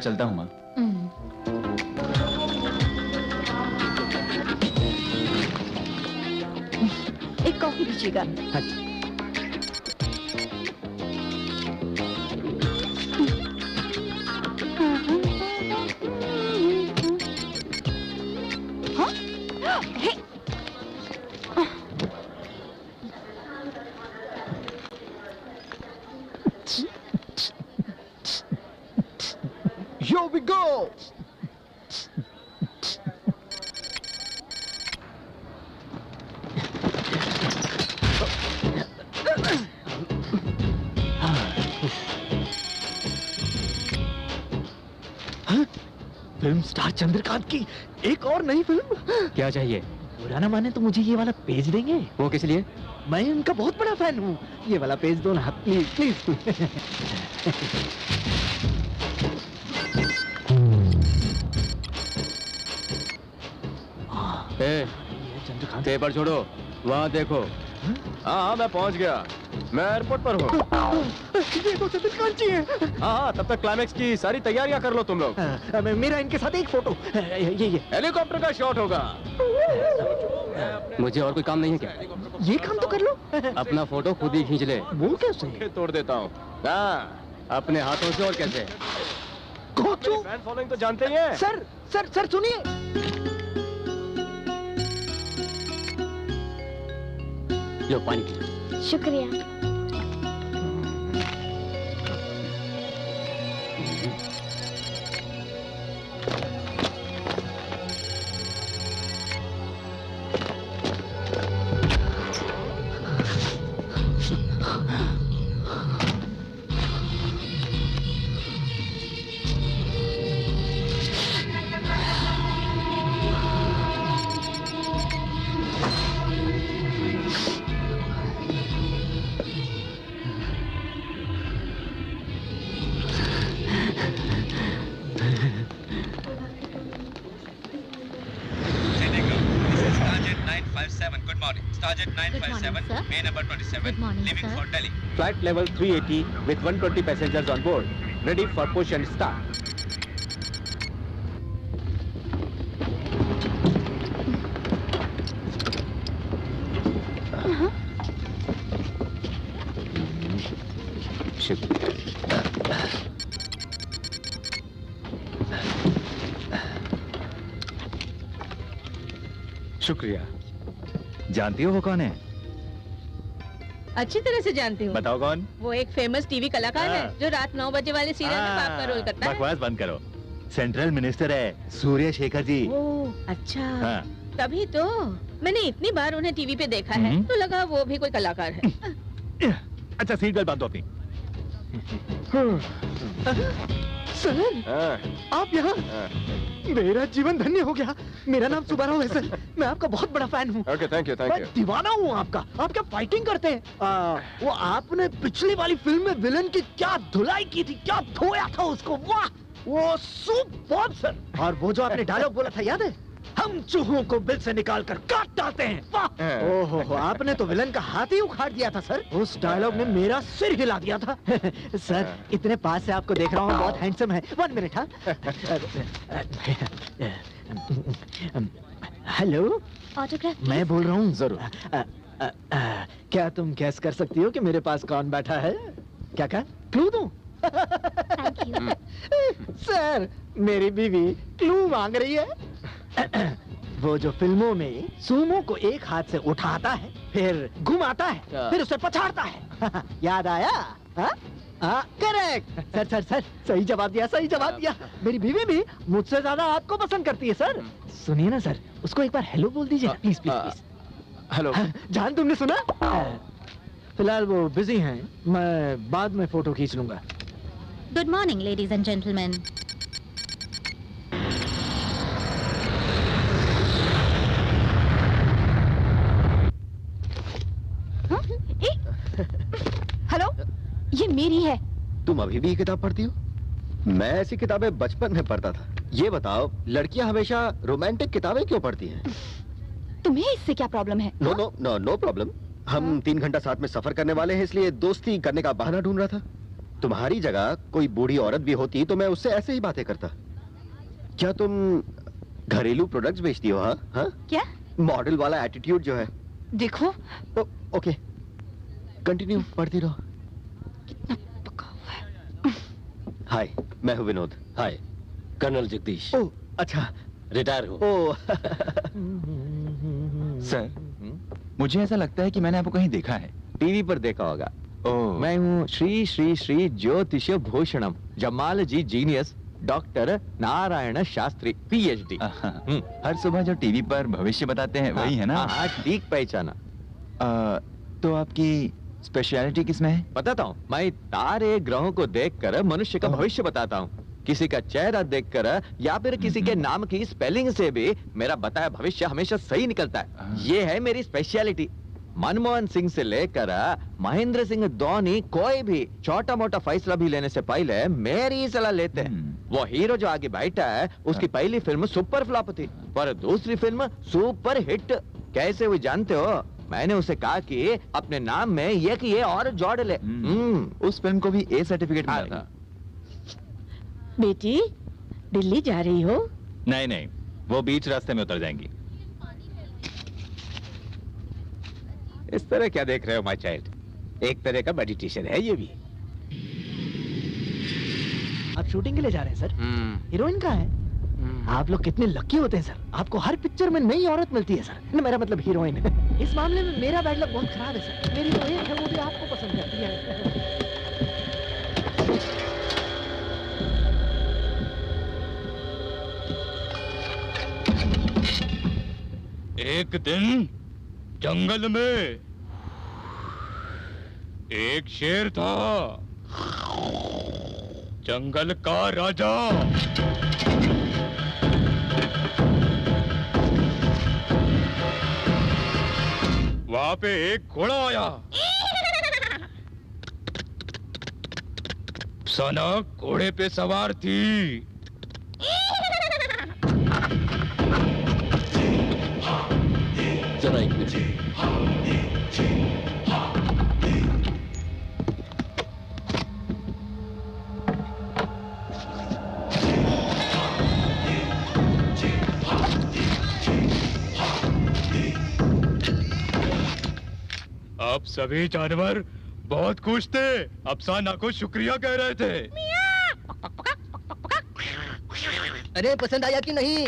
चलता हूँ माँ। एक कॉफी दीजिएगा। Here we go! Film star Chandrakant की एक और नई फिल्म। क्या चाहिए? बुरा ना माने तो मुझे ये वाला पेज देंगे? वो किस लिए? मैं उनका बहुत बड़ा फैन हूँ। ये वाला पेज दो ना प्लीज प्लीज। चंद्रकांत पेपर छोड़ो, वहाँ देखो। हाँ मैं पहुँच गया, मैं एयरपोर्ट पर हूँ। ये तो चंद्रकांत जी हैं। हाँ तब तक क्लाइमेक्स की सारी तैयारियां कर लो तुम लोग। मेरा इनके साथ एक फोटो। ये हेलीकॉप्टर का शॉट होगा। मुझे और कोई काम नहीं है क्या? ये काम तो कर लो। अपना फोटो खुद ही खींच ले। वो कैसे? तोड़ देता हूँ। हाँ, अपने हाथों से। और कैसे? फैन फॉलोइंग तो जानते ही हैं। सर सर सर सुनिए। लो पानी पी। शुक्रिया। Good morning, Sergeant 957, sir. May number 27, Good morning, leaving sir. for Delhi. Flight level 380 with 120 passengers on board. Ready for push and start. शुक्रिया। जानती हो वो कौन है? अच्छी तरह से जानती हूँ। बताओ कौन? वो एक फेमस टीवी कलाकार है जो रात 9 बजे वाले सीरियल में बाप का रोल करता है। बकवास बंद करो। सेंट्रल मिनिस्टर है सूर्य शेखर जी। ओह अच्छा। हाँ। तभी तो मैंने इतनी बार उन्हें टीवी पे देखा है तो लगा वो भी कोई कलाकार है। अच्छा सीट बेल्ट बांध दो अपनी। सर आप यहाँ? मेरा जीवन धन्य हो गया। मेरा नाम सुब्बाराव है सर। मैं आपका बहुत बड़ा फैन हूँ। Okay, thank you, thank you. मैं दीवाना हूँ आपका। आप क्या फाइटिंग करते हैं? वो आपने पिछली वाली फिल्म में विलन की क्या धुलाई की थी, क्या धोया था उसको। वाह वो सुपर्ब सर। और वो जो आपने डायलॉग बोला था याद है? हम चूहों को बिल से निकाल कर काट डालते हैं। वाह ओहो आपने तो विलन का हाथ ही उखाड़ दिया था सर। उस डायलॉग ने मेरा सिर हिला दिया था। सर इतने पास से आपको देख रहा हूँ, बहुत हैंडसम है। 1 मिनट। हाँ हेलो ऑटोग्राफ मैं बोल रहा हूँ। जरूर। क्या तुम गैस कर सकती हो कि मेरे पास कौन बैठा है? क्या क्लू दूं? Thank you. सर मेरी बीवी क्लू मांग रही है। वो जो फिल्मों में सूमो को एक हाथ से उठाता है, फिर घुमाता है, फिर उसे पछाड़ता है। याद आया? करेक्ट। सर सर सर सही जवाब दिया, सही जवाब दिया। मेरी बीवी भी मुझसे ज्यादा आपको पसंद करती है सर। सुनिए ना सर, उसको एक बार हेलो बोल दीजिए ना प्लीज प्लीज प्लीज। हेलो। जान तुमने सुना? फिलहाल वो बिजी हैं, मैं बाद में फोटो खींच लूंगा। Good morning ladies and gentleman. Hello ये मेरी है। तुम अभी भी ये किताब पढ़ती हो? मैं ऐसी किताबें बचपन में पढ़ता था। ये बताओ लड़कियां हमेशा रोमांटिक किताबें क्यों पढ़ती हैं? तुम्हें इससे क्या प्रॉब्लम है? No no no no problem. हम 3 घंटा साथ में सफर करने वाले हैं, इसलिए दोस्ती करने का बहाना ढूंढ रहा था। तुम्हारी जगह कोई बूढ़ी औरत भी होती तो मैं उससे ऐसे ही बातें करता। क्या तुम घरेलू प्रोडक्ट्स बेचती हो? हाँ हाँ, क्या? मॉडल वाला एटीट्यूड जो है। देखो ओके, कंटिन्यू, पढ़ती रहो। कितना पका हुआ है। हाय, मैं हूँ विनोद। हाय, कर्नल जगदीश। ओह अच्छा, रिटायर हो। ओह सर, मुझे ऐसा लगता है कि मैंने आपको कहीं देखा है। टीवी पर देखा होगा। ओह, मैं हूँ Shri Shri Shri Jyotish Bhushanam Jamal ji genius doctor Narayan Shastri PhD। हर सुबह जो टीवी पर भविष्य बताते हैं वही है ना? हाँ, ठीक पहचाना। तो आपकी स्पेशलिटी किसमें है? बताता हूँ, मैं तारे ग्रहों को देखकर मनुष्य का भविष्य बताता हूँ। किसी का चेहरा देखकर या फिर किसी के नाम की स्पेलिंग से भी मेरा बताया भविष्य हमेशा सही निकलता है। ये है मेरी स्पेशलिटी। मनमोहन सिंह से लेकर महेंद्र सिंह धोनी कोई भी छोटा मोटा फैसला भी लेने से पहले मेरी ही सलाह लेते हैं। वो हीरो जो आगे बैठा है उसकी पहली फिल्म सुपर फ्लॉप थी, पर दूसरी फिल्म सुपर हिट। कैसे हुई जानते हो? मैंने उसे कहा कि अपने नाम में एक ये और जोड़ ले। उस फिल्म को भी A सर्टिफिकेट मिला था। बेटी, दिल्ली जा रही हो? नहीं नहीं, वो बीच रास्ते में उतर जाएंगी। इस तरह क्या देख रहे हो माय चाइल्ड? एक तरह का मेडिटेशन है ये भी। आप शूटिंग के लिए जा रहे हैं सर? हीरोइन कहाँ है? आप लोग कितने लकी होते हैं सर, आपको हर पिक्चर में नई औरत मिलती है सर। न, मेरा मतलब हीरोइन। इस मामले में मेरा बैड लक बहुत खराब है सर। मेरी तो एक है, वो भी आपको पसंद करती है। एक दिन जंगल में एक शेर था, जंगल का राजा। वहां पे एक घोड़ा आया। सना घोड़े पे सवार थी। जरा एक मिनट। अब सभी जानवर बहुत खुश थे। अफसाना को शुक्रिया कह रहे थे। अरे पसंद आया कि नहीं?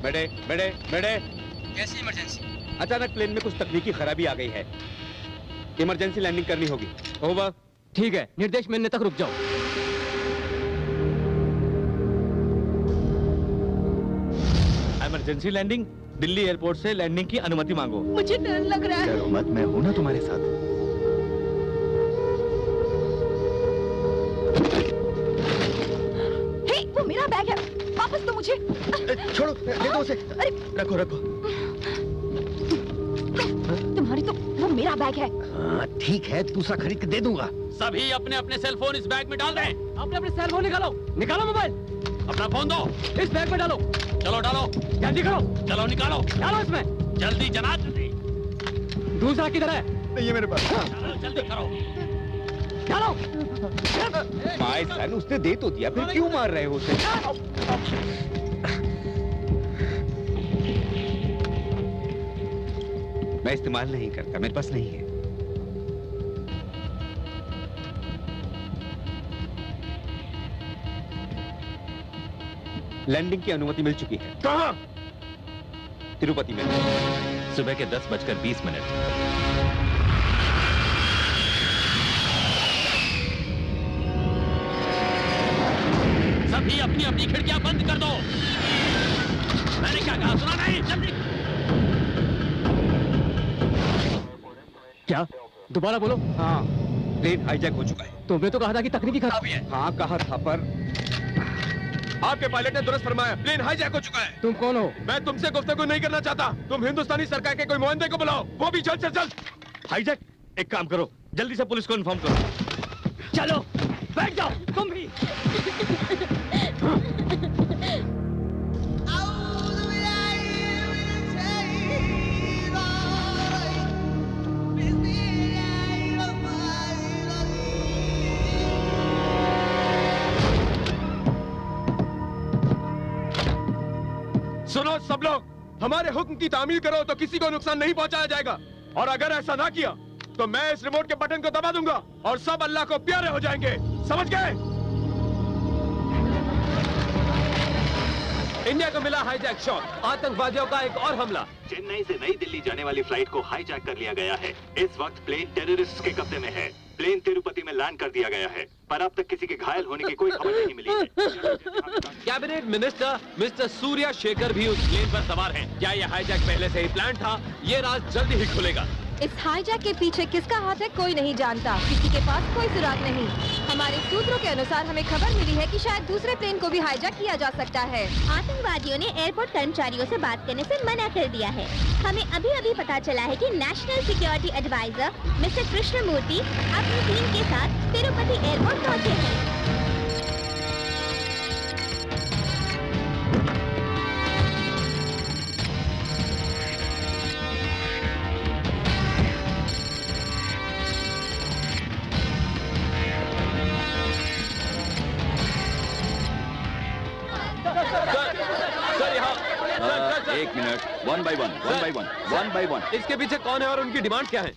बैठे बैठे बैठे। कैसी इमरजेंसी? अचानक प्लेन में कुछ तकनीकी खराबी आ गई है, इमरजेंसी लैंडिंग करनी होगी। ओवर। ठीक है, निर्देश मिलने तक रुक जाओ। इमरजेंसी लैंडिंग, दिल्ली एयरपोर्ट से लैंडिंग की अनुमति मांगो। मुझे डर लग रहा है। डरो मत, मैं हूं ना तुम्हारे साथ। हे, वो मेरा बैग है, वापस दो मुझे। छोड़ो, दे दो उसे। अरे रखो रखो। तुम्हारी तो, वो मेरा बैग है। हाँ, ठीक है, दूसरा खरीद के दे दूंगा। सभी अपने अपने सेल फोन इस बैग में डाल दें। अपने अपने सेल फोन निकालो, निकालो मोबाइल, अपना फोन दो। इस बैग में डालो। चलो डालो, जल्दी करो, चलो निकालो, डालो इसमें। जल्दी जनाब जल्दी। दूसरा किधर है? नहीं है मेरे पास। चलो जल्दी करो। डालो। माय सन, उसने दे तो दिया, फिर क्यों मार रहे हो उसे? मैं इस्तेमाल नहीं करता, मेरे पास नहीं है। लैंडिंग की अनुमति मिल चुकी है। कहाँ? तिरुपति में। सुबह के 10:20। अभी अपनी अपनी खिड़कियां बंद कर दो। मैंने क्या कहा सुना नहीं? जल्दी। क्या? दोबारा बोलो। हाँ, प्लेन हाईजैक हो चुका है। तुमने तो कहा था कि तकनीकी खराबी है। हाँ कहा था, पर आपके पायलट ने दुरुस्त फरमाया, प्लेन हाईजैक हो चुका है। तुम कौन हो? मैं तुमसे गुफ्तगू नहीं करना चाहता। तुम हिंदुस्तानी सरकार के कोई नुमाइंदे को बुलाओ, वो भी जल्द से जल्द। हाईजैक, एक काम करो, जल्दी से पुलिस को इन्फॉर्म करो। चलो बैठ जाओ तुम भी। सुनो सब लोग, हमारे हुक्म की तामील करो तो किसी को नुकसान नहीं पहुंचाया जाएगा, और अगर ऐसा ना किया तो मैं इस रिमोट के बटन को दबा दूंगा और सब अल्लाह को प्यारे हो जाएंगे। समझ गए? इंडिया को मिला हाईजैक शॉट, आतंकवादियों का एक और हमला। चेन्नई से नई दिल्ली जाने वाली फ्लाइट को हाईजैक कर लिया गया है। इस वक्त प्लेन टेररिस्ट के कब्जे में है। प्लेन तिरुपति में लैंड कर दिया गया है, पर अब तक किसी के घायल होने की कोई खबर नहीं मिली है। Cabinet minister mister Surya Shekhar भी उस प्लेन पर सवार हैं। क्या यह हाईजैक पहले से ही प्लान था? ये राज जल्दी ही खुलेगा। इस हाईजैक के पीछे किसका हाथ है कोई नहीं जानता, किसी के पास कोई सुराग नहीं। हमारे सूत्रों के अनुसार हमें खबर मिली है कि शायद दूसरे प्लेन को भी हाईजैक किया जा सकता है। आतंकवादियों ने एयरपोर्ट कर्मचारियों से बात करने से मना कर दिया है। हमें अभी अभी पता चला है कि national security adviser mister Krishnamurthy अपनी टीम के साथ तिरुपति एयरपोर्ट पहुंचे हैं। एक मिनट, वन बाय वन। इसके पीछे कौन है और उनकी डिमांड क्या है?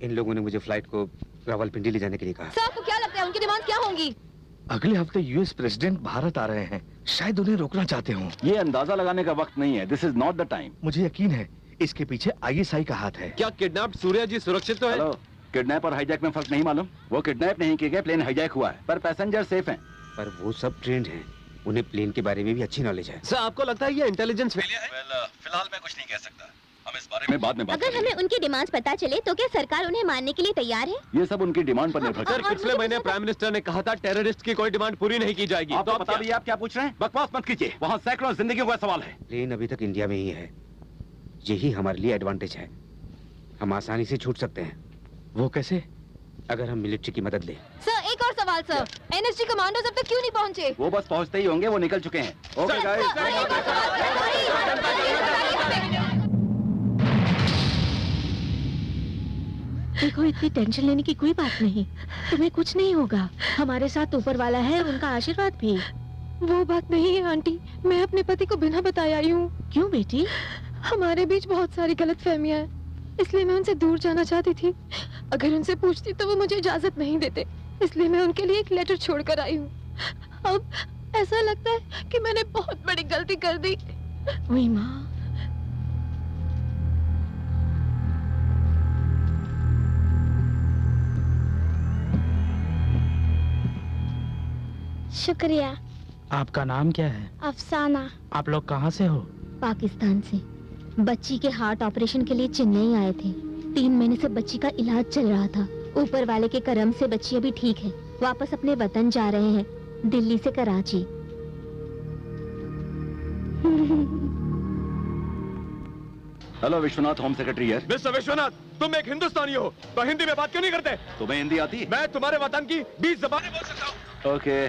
इन लोगों ने मुझे फ्लाइट को रावलपिंडी ले जाने के लिए कहा। सर आपको क्या लगता है उनकी डिमांड क्या होंगी? अगले हफ्ते यूएस प्रेसिडेंट भारत आ रहे हैं, शायद उन्हें रोकना चाहते हों। ये अंदाजा लगाने का वक्त नहीं है। This is not the time. मुझे यकीन है इसके पीछे आईएसआई का हाथ है। क्या किडनैप्ड सूर्या जी सुरक्षित तो है? हेलो, किडनैप और हाईजैक में फर्क नहीं मालूम? वो किडनैप नहीं किए गए, प्लेन हाईजैक हुआ है, पर पैसेंजर सेफ हैं। पर वो सब ट्रेंड हैं, उन्हें प्लेन के बारे में भी अच्छी नॉलेज है। सर आपको लगता है ये इंटेलिजेंस फेलियर है? फिलहाल मैं कुछ नहीं कह सकता, हम इस बारे में बाद में बात अगर करेंगे। हमें उनकी डिमांड्स पता चले तो क्या सरकार उन्हें मानने के लिए तैयार है? ये सब उनकी डिमांड पर निर्भर सर करता है। पिछले महीने प्राइम मिनिस्टर ने कहा था टेररिस्ट की कोई डिमांड पूरी नहीं की जाएगी। आपको तो बता दिया, आप क्या पूछ रहे हैं? बकवास मत कीजिए, वहाँ सैकड़ों जिंदगियों का सवाल है। प्लेन अभी तक इंडिया में ही है, यही हमारे लिए एडवांटेज है। हम आसानी से छूट सकते हैं। वो कैसे? अगर हम मिलिट्री की मदद लें। सर एक और सवाल सर, एनएसजी कमांडोज अब तक क्यों नहीं पहुंचे? वो बस पहुंचते ही होंगे, वो निकल चुके हैं। Okay guys. सर, एक और सवाल, देखो इतनी टेंशन लेने की कोई बात नहीं, तुम्हें कुछ नहीं होगा। हमारे साथ ऊपर वाला है, उनका आशीर्वाद भी। वो बात नहीं है आंटी, मैं अपने पति को बिना बताए आई हूँ। क्यों बेटी? हमारे बीच बहुत सारी गलतफहमियां हैं, इसलिए मैं उनसे दूर जाना चाहती थी। अगर उनसे पूछती तो वो मुझे इजाजत नहीं देते, इसलिए मैं उनके लिए एक लेटर छोड़कर आई हूँ। अब ऐसा लगता है कि मैंने बहुत बड़ी गलती कर दी। वही माँ। शुक्रिया। आपका नाम क्या है? अफसाना। आप लोग कहाँ से हो? पाकिस्तान से। बच्ची के हार्ट ऑपरेशन के लिए चेन्नई आए थे। 3 महीने से बच्ची का इलाज चल रहा था। ऊपर वाले के करम से बच्ची अभी ठीक है, वापस अपने वतन जा रहे हैं, दिल्ली से Karachi. Hello Vishwanath, home secretary है। मिस्टर विश्वनाथ, तुम एक हिंदुस्तानी हो तो हिंदी में बात क्यों नहीं करते? तुम्हें हिंदी आती है? मैं तुम्हारे वतन की 20 ज़बानें बोल सकता हूँ। ओके,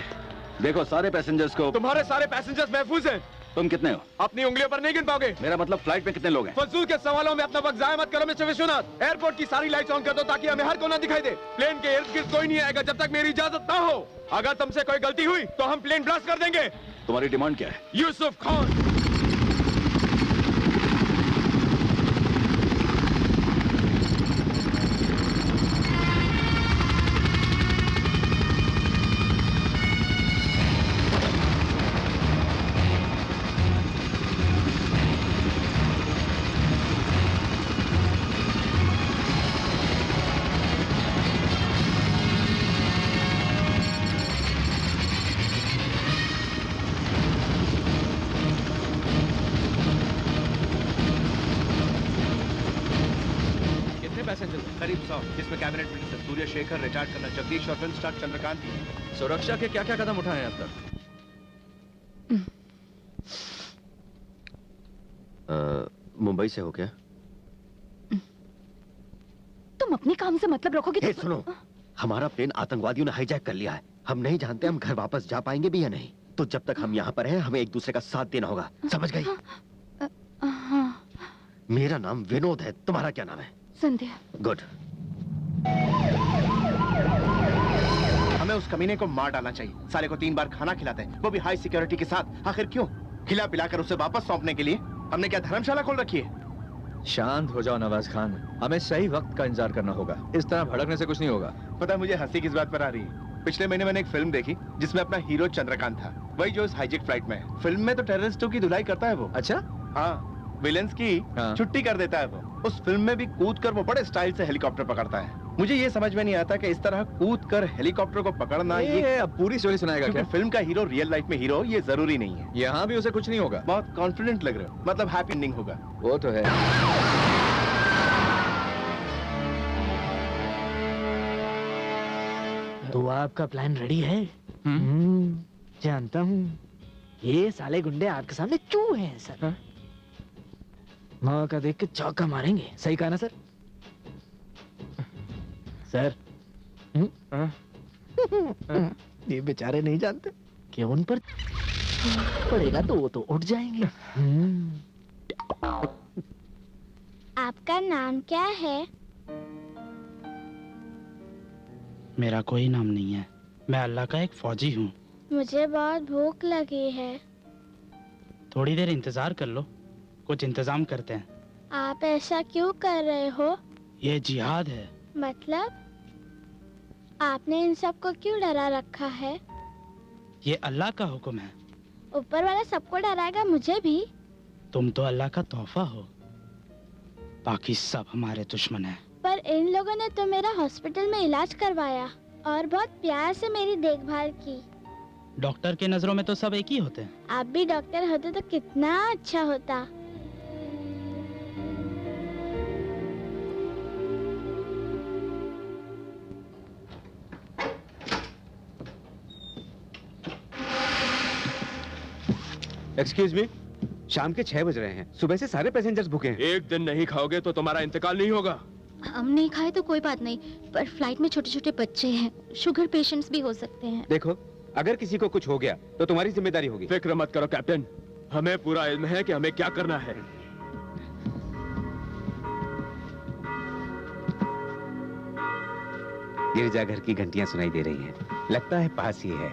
देखो सारे पैसेंजर्स को। तुम्हारे सारे पैसेंजर्स महफूज हैं। तुम कितने हो? अपनी उंगलियों पर नहीं गिन पाओगे। मेरा मतलब फ्लाइट में कितने लोग हैं? फजूल के सवालों में अपना वक्त जाया मत करो मिस्टर विश्वनाथ। एयरपोर्ट की सारी लाइट्स ऑन कर दो ताकि हमें हर कोना दिखाई दे। प्लेन के इर्द गिर्द कोई नहीं आएगा जब तक मेरी इजाजत ना हो। अगर तुमसे कोई गलती हुई तो हम प्लेन ब्लास्ट कर देंगे। तुम्हारी डिमांड क्या है? यूसुफ खान। में cabinet minister Surya Shekhar, retired colonel Jagdish और फिल्म स्टार चंद्रकांत भी। सुरक्षा के क्या क्या कदम उठाए हैं अब तक? मुंबई से हो क्या? तुम अपने काम से मतलब रखोगे तो... सुनो, हमारा प्लेन आतंकवादियों ने हाईजैक कर लिया है। हम नहीं जानते हम घर वापस जा पाएंगे भी या नहीं। तो जब तक हम यहाँ पर हैं, हमें एक दूसरे का साथ देना होगा। समझ गई? मेरा नाम विनोद है, तुम्हारा क्या नाम है? संध्या। गुड। हमें उस कमीने को मार डालना चाहिए। साले को 3 बार खाना खिलाते हैं, वो भी हाई सिक्योरिटी के साथ। आखिर क्यों? खिला पिलाकर उसे वापस सौंपने के लिए हमने क्या धर्मशाला खोल रखी है? शांत हो जाओ नवाज खान, हमें सही वक्त का इंतजार करना होगा। इस तरह भड़कने से कुछ नहीं होगा। पता है मुझे हंसी किस बात पर आ रही है? पिछले महीने मैंने एक फिल्म देखी जिसमें अपना हीरो चंद्रकांत था, वही जो इस हाईजेक फ्लाइट में है। फिल्म में तो टेररिस्टों की धुलाई करता है वो। अच्छा? हाँ, विलेंस की छुट्टी कर देता है वो। उस फिल्म में भी कूद कर वो बड़े स्टाइल से हेलीकॉप्टर पकड़ता है। मुझे ये समझ में नहीं आता कि इस तरह कूद कर हेलीकॉप्टर को पकड़ना ये अब पूरी स्टोरी सुनाएगा क्या? फिल्म का हीरो रियल लाइफ में हीरो ये जरूरी नहीं है। यहाँ भी उसे कुछ नहीं होगा। बहुत कॉन्फिडेंट लग रहे हो, मतलब हैप्पी एंडिंग होगा। वो तो है। तो आपका प्लान रेडी है? जानता हूँ। ये साले गुंडे आपके सामने चूहे हैं सर। मौका देख के चौका मारेंगे। सही कहा ना सर? सर ये बेचारे नहीं जानते कि उन पर पड़ेगा तो वो तो उठ जाएंगे। आपका नाम क्या है? मेरा कोई नाम नहीं है, मैं अल्लाह का एक फौजी हूँ। मुझे बहुत भूख लगी है। थोड़ी देर इंतजार कर लो, कुछ इंतजाम करते हैं। आप ऐसा क्यों कर रहे हो? ये जिहाद है। मतलब आपने इन सबको क्यों डरा रखा है? ये अल्लाह का हुक्म है। ऊपर वाला सबको डराएगा, मुझे भी। तुम तो अल्लाह का तोहफा हो, बाकी सब हमारे दुश्मन हैं। पर इन लोगों ने तो मेरा हॉस्पिटल में इलाज करवाया और बहुत प्यार से मेरी देखभाल की। डॉक्टर के नजरों में तो सब एक ही होते हैं। आप भी डॉक्टर होते तो कितना अच्छा होता। एक्सक्यूज मी, शाम के 6 बज रहे हैं, सुबह से सारे पैसेंजर्स भूखे हैं। एक दिन नहीं खाओगे तो तुम्हारा इंतकाल नहीं होगा। हम नहीं खाए तो कोई बात नहीं, पर फ्लाइट में छोटे छोटे बच्चे हैं, शुगर पेशेंट्स भी हो सकते हैं। देखो, अगर किसी को कुछ हो गया तो तुम्हारी जिम्मेदारी होगी। फिक्र मत करो कैप्टन, हमें पूरा इल्म है कि हमें क्या करना है। गिरजाघर की घंटियां सुनाई दे रही हैं, लगता है पास ही है।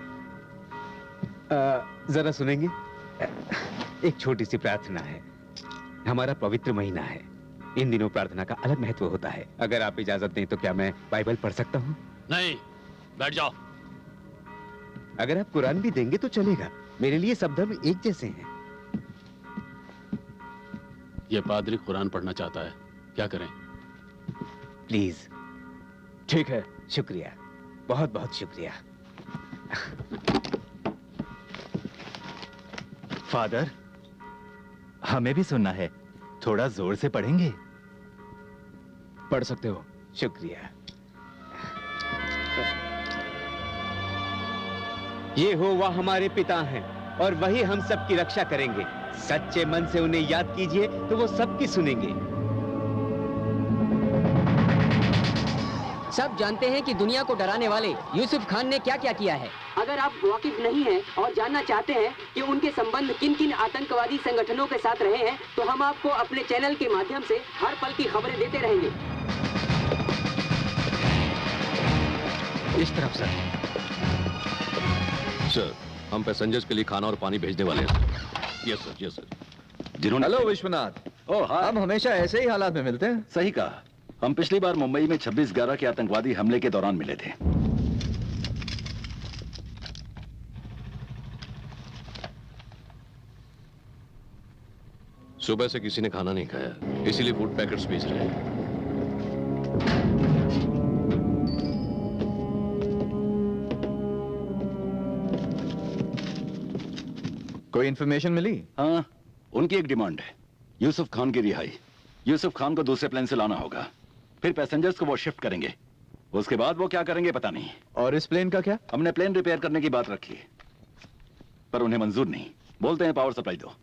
जरा सुनेंगे? एक छोटी सी प्रार्थना है। हमारा पवित्र महीना है, इन दिनों प्रार्थना का अलग महत्व होता है। अगर आप इजाजत दें तो क्या मैं बाइबल पढ़ सकता हूँ? नहीं, बैठ जाओ। अगर आप कुरान भी देंगे तो चलेगा, मेरे लिए सब धर्म एक जैसे हैं। ये पादरी कुरान पढ़ना चाहता है, क्या करें? प्लीज। ठीक है, शुक्रिया, बहुत बहुत शुक्रिया। फादर, हमें भी सुनना है, थोड़ा जोर से पढ़ेंगे? पढ़ सकते हो। शुक्रिया। ये हो वह हमारे पिता हैं और वही हम सब की रक्षा करेंगे। सच्चे मन से उन्हें याद कीजिए तो वो सबकी सुनेंगे। सब जानते हैं कि दुनिया को डराने वाले यूसुफ खान ने क्या क्या किया है। अगर आप वाकिफ नहीं हैं और जानना चाहते हैं कि उनके संबंध किन किन आतंकवादी संगठनों के साथ रहे हैं, तो हम आपको अपने चैनल के माध्यम से हर पल की खबरें देते रहेंगे। इस तरफ सर। सर, हम पैसेंजर्स के लिए खाना और पानी भेजने वाले हैं। Yes sir, yes sir. जिन्होंने हेलो विश्वनाथ। ओह हाँ, हम हमेशा ऐसे ही हालात में मिलते हैं। सही कहा, हम पिछली बार मुंबई में 26/11 के आतंकवादी हमले के दौरान मिले थे। सुबह से किसी ने खाना नहीं खाया, इसीलिए फूड पैकेट्स भेज रहे हैं। कोई इन्फॉर्मेशन मिली? हाँ, उनकी एक डिमांड है, यूसुफ खान की रिहाई। यूसुफ खान को दूसरे प्लेन से लाना होगा, फिर पैसेंजर्स को वो शिफ्ट करेंगे। उसके बाद वो क्या करेंगे पता नहीं। और इस प्लेन का क्या? हमने प्लेन रिपेयर करने की बात रखी है, पर उन्हें मंजूर नहीं। बोलते हैं पावर सप्लाई दो।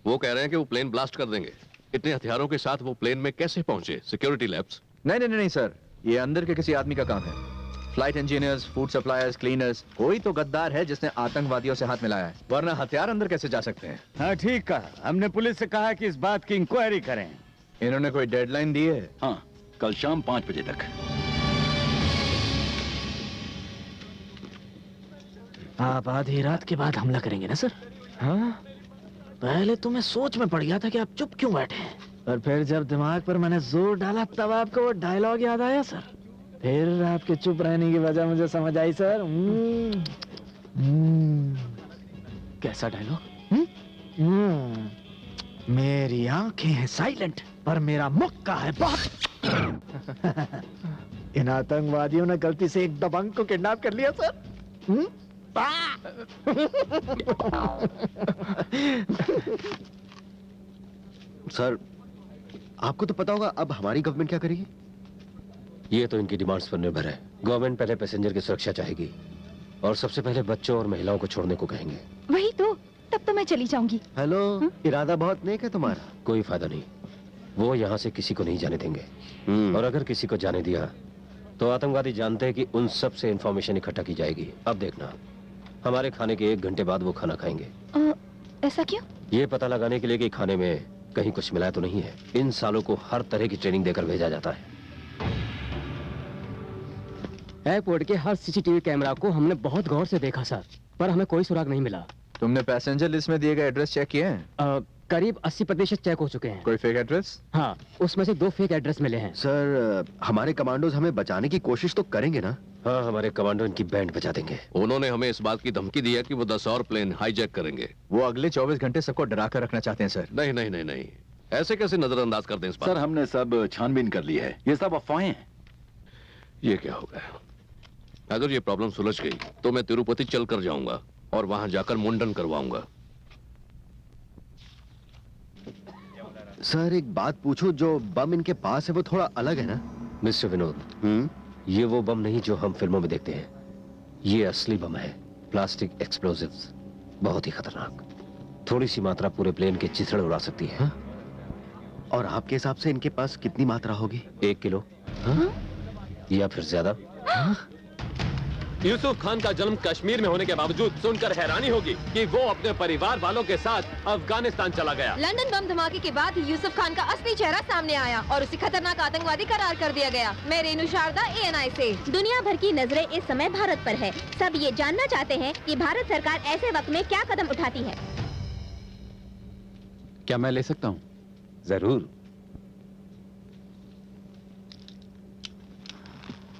वो कह रहे हैं कि वो प्लेन ब्लास्ट कर देंगे। इतने हथियारों के साथ वो प्लेन में कैसे पहुंचे? Security labs? नहीं नहीं नहीं सर, ये अंदर के किसी आदमी का काम है। Flight engineers, food suppliers, cleaners, कोई तो गद्दार है जिसने आतंकवादियों से हाथ मिलाया है, वरना हथियार अंदर कैसे जा सकते हैं? हाँ ठीक कहा, हमने पुलिस से कहा कि इस बात की इंक्वायरी करें। इन्होंने कोई डेडलाइन दी है? हाँ, कल शाम 5 बजे तक। आप आधी रात के बाद हमला करेंगे ना सर? हाँ, पहले तो मैं सोच में पड़ गया था कि आप चुप क्यों बैठे हैं, और फिर जब दिमाग पर मैंने जोर डाला तब आपको वो डायलॉग याद आया सर। फिर आपके चुप रहने की वजह मुझे समझ आई सर। कैसा डायलॉग? मेरी आंखें हैं साइलेंट, पर मेरा मुक्का है बहुत। इन आतंकवादियों ने गलती से एक दबंग को किडनैप कर लिया सर। सर, आपको तो पता होगा अब हमारी गवर्नमेंट क्या करेगी? ये तो इनकी डिमांड्स पर निर्भर है। गवर्नमेंट पहले पैसेंजर की सुरक्षा चाहेगी और सबसे पहले बच्चों और महिलाओं को छोड़ने को कहेंगे। वही तो, तब तो मैं चली जाऊंगी। हेलो, इरादा बहुत नेक है तुम्हारा। कोई फायदा नहीं, वो यहाँ से किसी को नहीं जाने देंगे। और अगर किसी को जाने दिया तो आतंकवादी जानते हैं कि उन सब से इंफॉर्मेशन इकट्ठा की जाएगी। अब देखना, हमारे खाने के 1 घंटे बाद वो खाना खाएंगे। ऐसा क्यों? ये पता लगाने के लिए कि खाने में कहीं कुछ मिलाया तो नहीं है। इन सालों को हर तरह की ट्रेनिंग देकर भेजा जाता है। एयरपोर्ट के हर सीसीटीवी कैमरा को हमने बहुत गौर से देखा सर, पर हमें कोई सुराग नहीं मिला। तुमने पैसेंजर लिस्ट में दिए गए एड्रेस चेक किए हैं? करीब 80% चेक हो चुके हैं। कोई फेक एड्रेस? हाँ, उसमें से 2 फेक एड्रेस मिले हैं। सर, हमारे कमांडोज हमें बचाने की कोशिश तो करेंगे ना? हाँ, हमारे कमांडो इनकी बैंड बजा देंगे। उन्होंने हमें इस बात की धमकी दी है कि वो 10 और प्लेन हाईजैक करेंगे। वो अगले 24 घंटे सबको डरा कर रखना चाहते हैं सर। नहीं नहीं नहीं नहीं, ऐसे कैसे नजरअंदाज कर दें इस बात? सर, हमने सब छानबीन कर ली है, ये सब अफवाहें हैं। ये क्या हो गया? अगर ये प्रॉब्लम सुलझ गई तो मैं तिरुपति चल कर जाऊंगा और वहां जाकर मुंडन करवाऊंगा। सर, एक बात पूछो, जो बम इनके पास है वो थोड़ा अलग है ना? मिस्टर विनोद, ये वो बम नहीं जो हम फिल्मों में देखते हैं। ये असली बम है, प्लास्टिक एक्सप्लोजिव्स, बहुत ही खतरनाक। थोड़ी सी मात्रा पूरे प्लेन के चिथड़े उड़ा सकती है। हाँ? और आपके हिसाब से इनके पास कितनी मात्रा होगी? 1 किलो। हाँ? या फिर ज्यादा। हाँ? यूसुफ खान का जन्म कश्मीर में होने के बावजूद सुनकर हैरानी होगी कि वो अपने परिवार वालों के साथ अफगानिस्तान चला गया। लंदन बम धमाके के बाद यूसुफ खान का असली चेहरा सामने आया और उसे खतरनाक आतंकवादी करार कर दिया गया। मैं रेनू शारदा, ANI से। दुनिया भर की नजरें इस समय भारत पर है। सब ये जानना चाहते हैं कि भारत सरकार ऐसे वक्त में क्या कदम उठाती है। क्या मैं ले सकता हूँ? जरूर।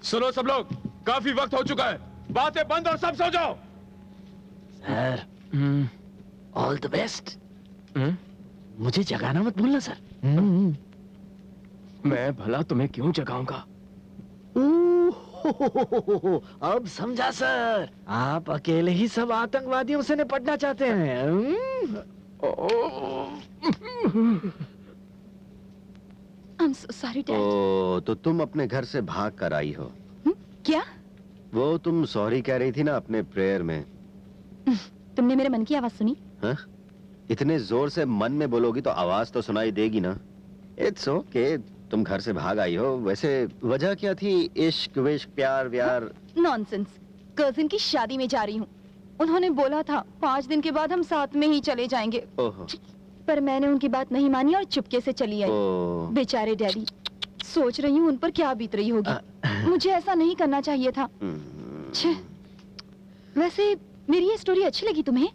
सुनो सब लोग, काफी वक्त हो चुका है, बातें बंद और सब सो जाओ। Sir, all the best. मुझे जगाना मत भूलना सर। मैं भला तुम्हें क्यों जगाऊंगा? अब समझा सर, आप अकेले ही सब आतंकवादियों से निपटना चाहते हैं। I'm so sorry, Dad. ओ, तो तुम अपने घर से भाग कर आई हो? क्या? वो तुम सॉरी कह रही थी ना अपने प्रेयर में। तुमने मेरे मन की आवाज सुनी? हाँ? इतने जोर से मन में बोलोगी तो आवाज तो सुनाई देगी ना। इट्स ओके, तुम घर से भाग आई हो। वैसे वजह क्या थी? इश्क विश्क प्यार व्यार? नॉनसेंस। कजिन की शादी में जा रही हूँ। उन्होंने बोला था 5 दिन के बाद हम साथ में ही चले जाएंगे। ओहो। पर मैंने उनकी बात नहीं मानी और चुपके से चली आई। बेचारे डैडी, सोच रही हूँ उन पर क्या बीत रही होगी। मुझे ऐसा नहीं करना चाहिए था। वैसे मेरी ये स्टोरी अच्छी लगी तुम्हें?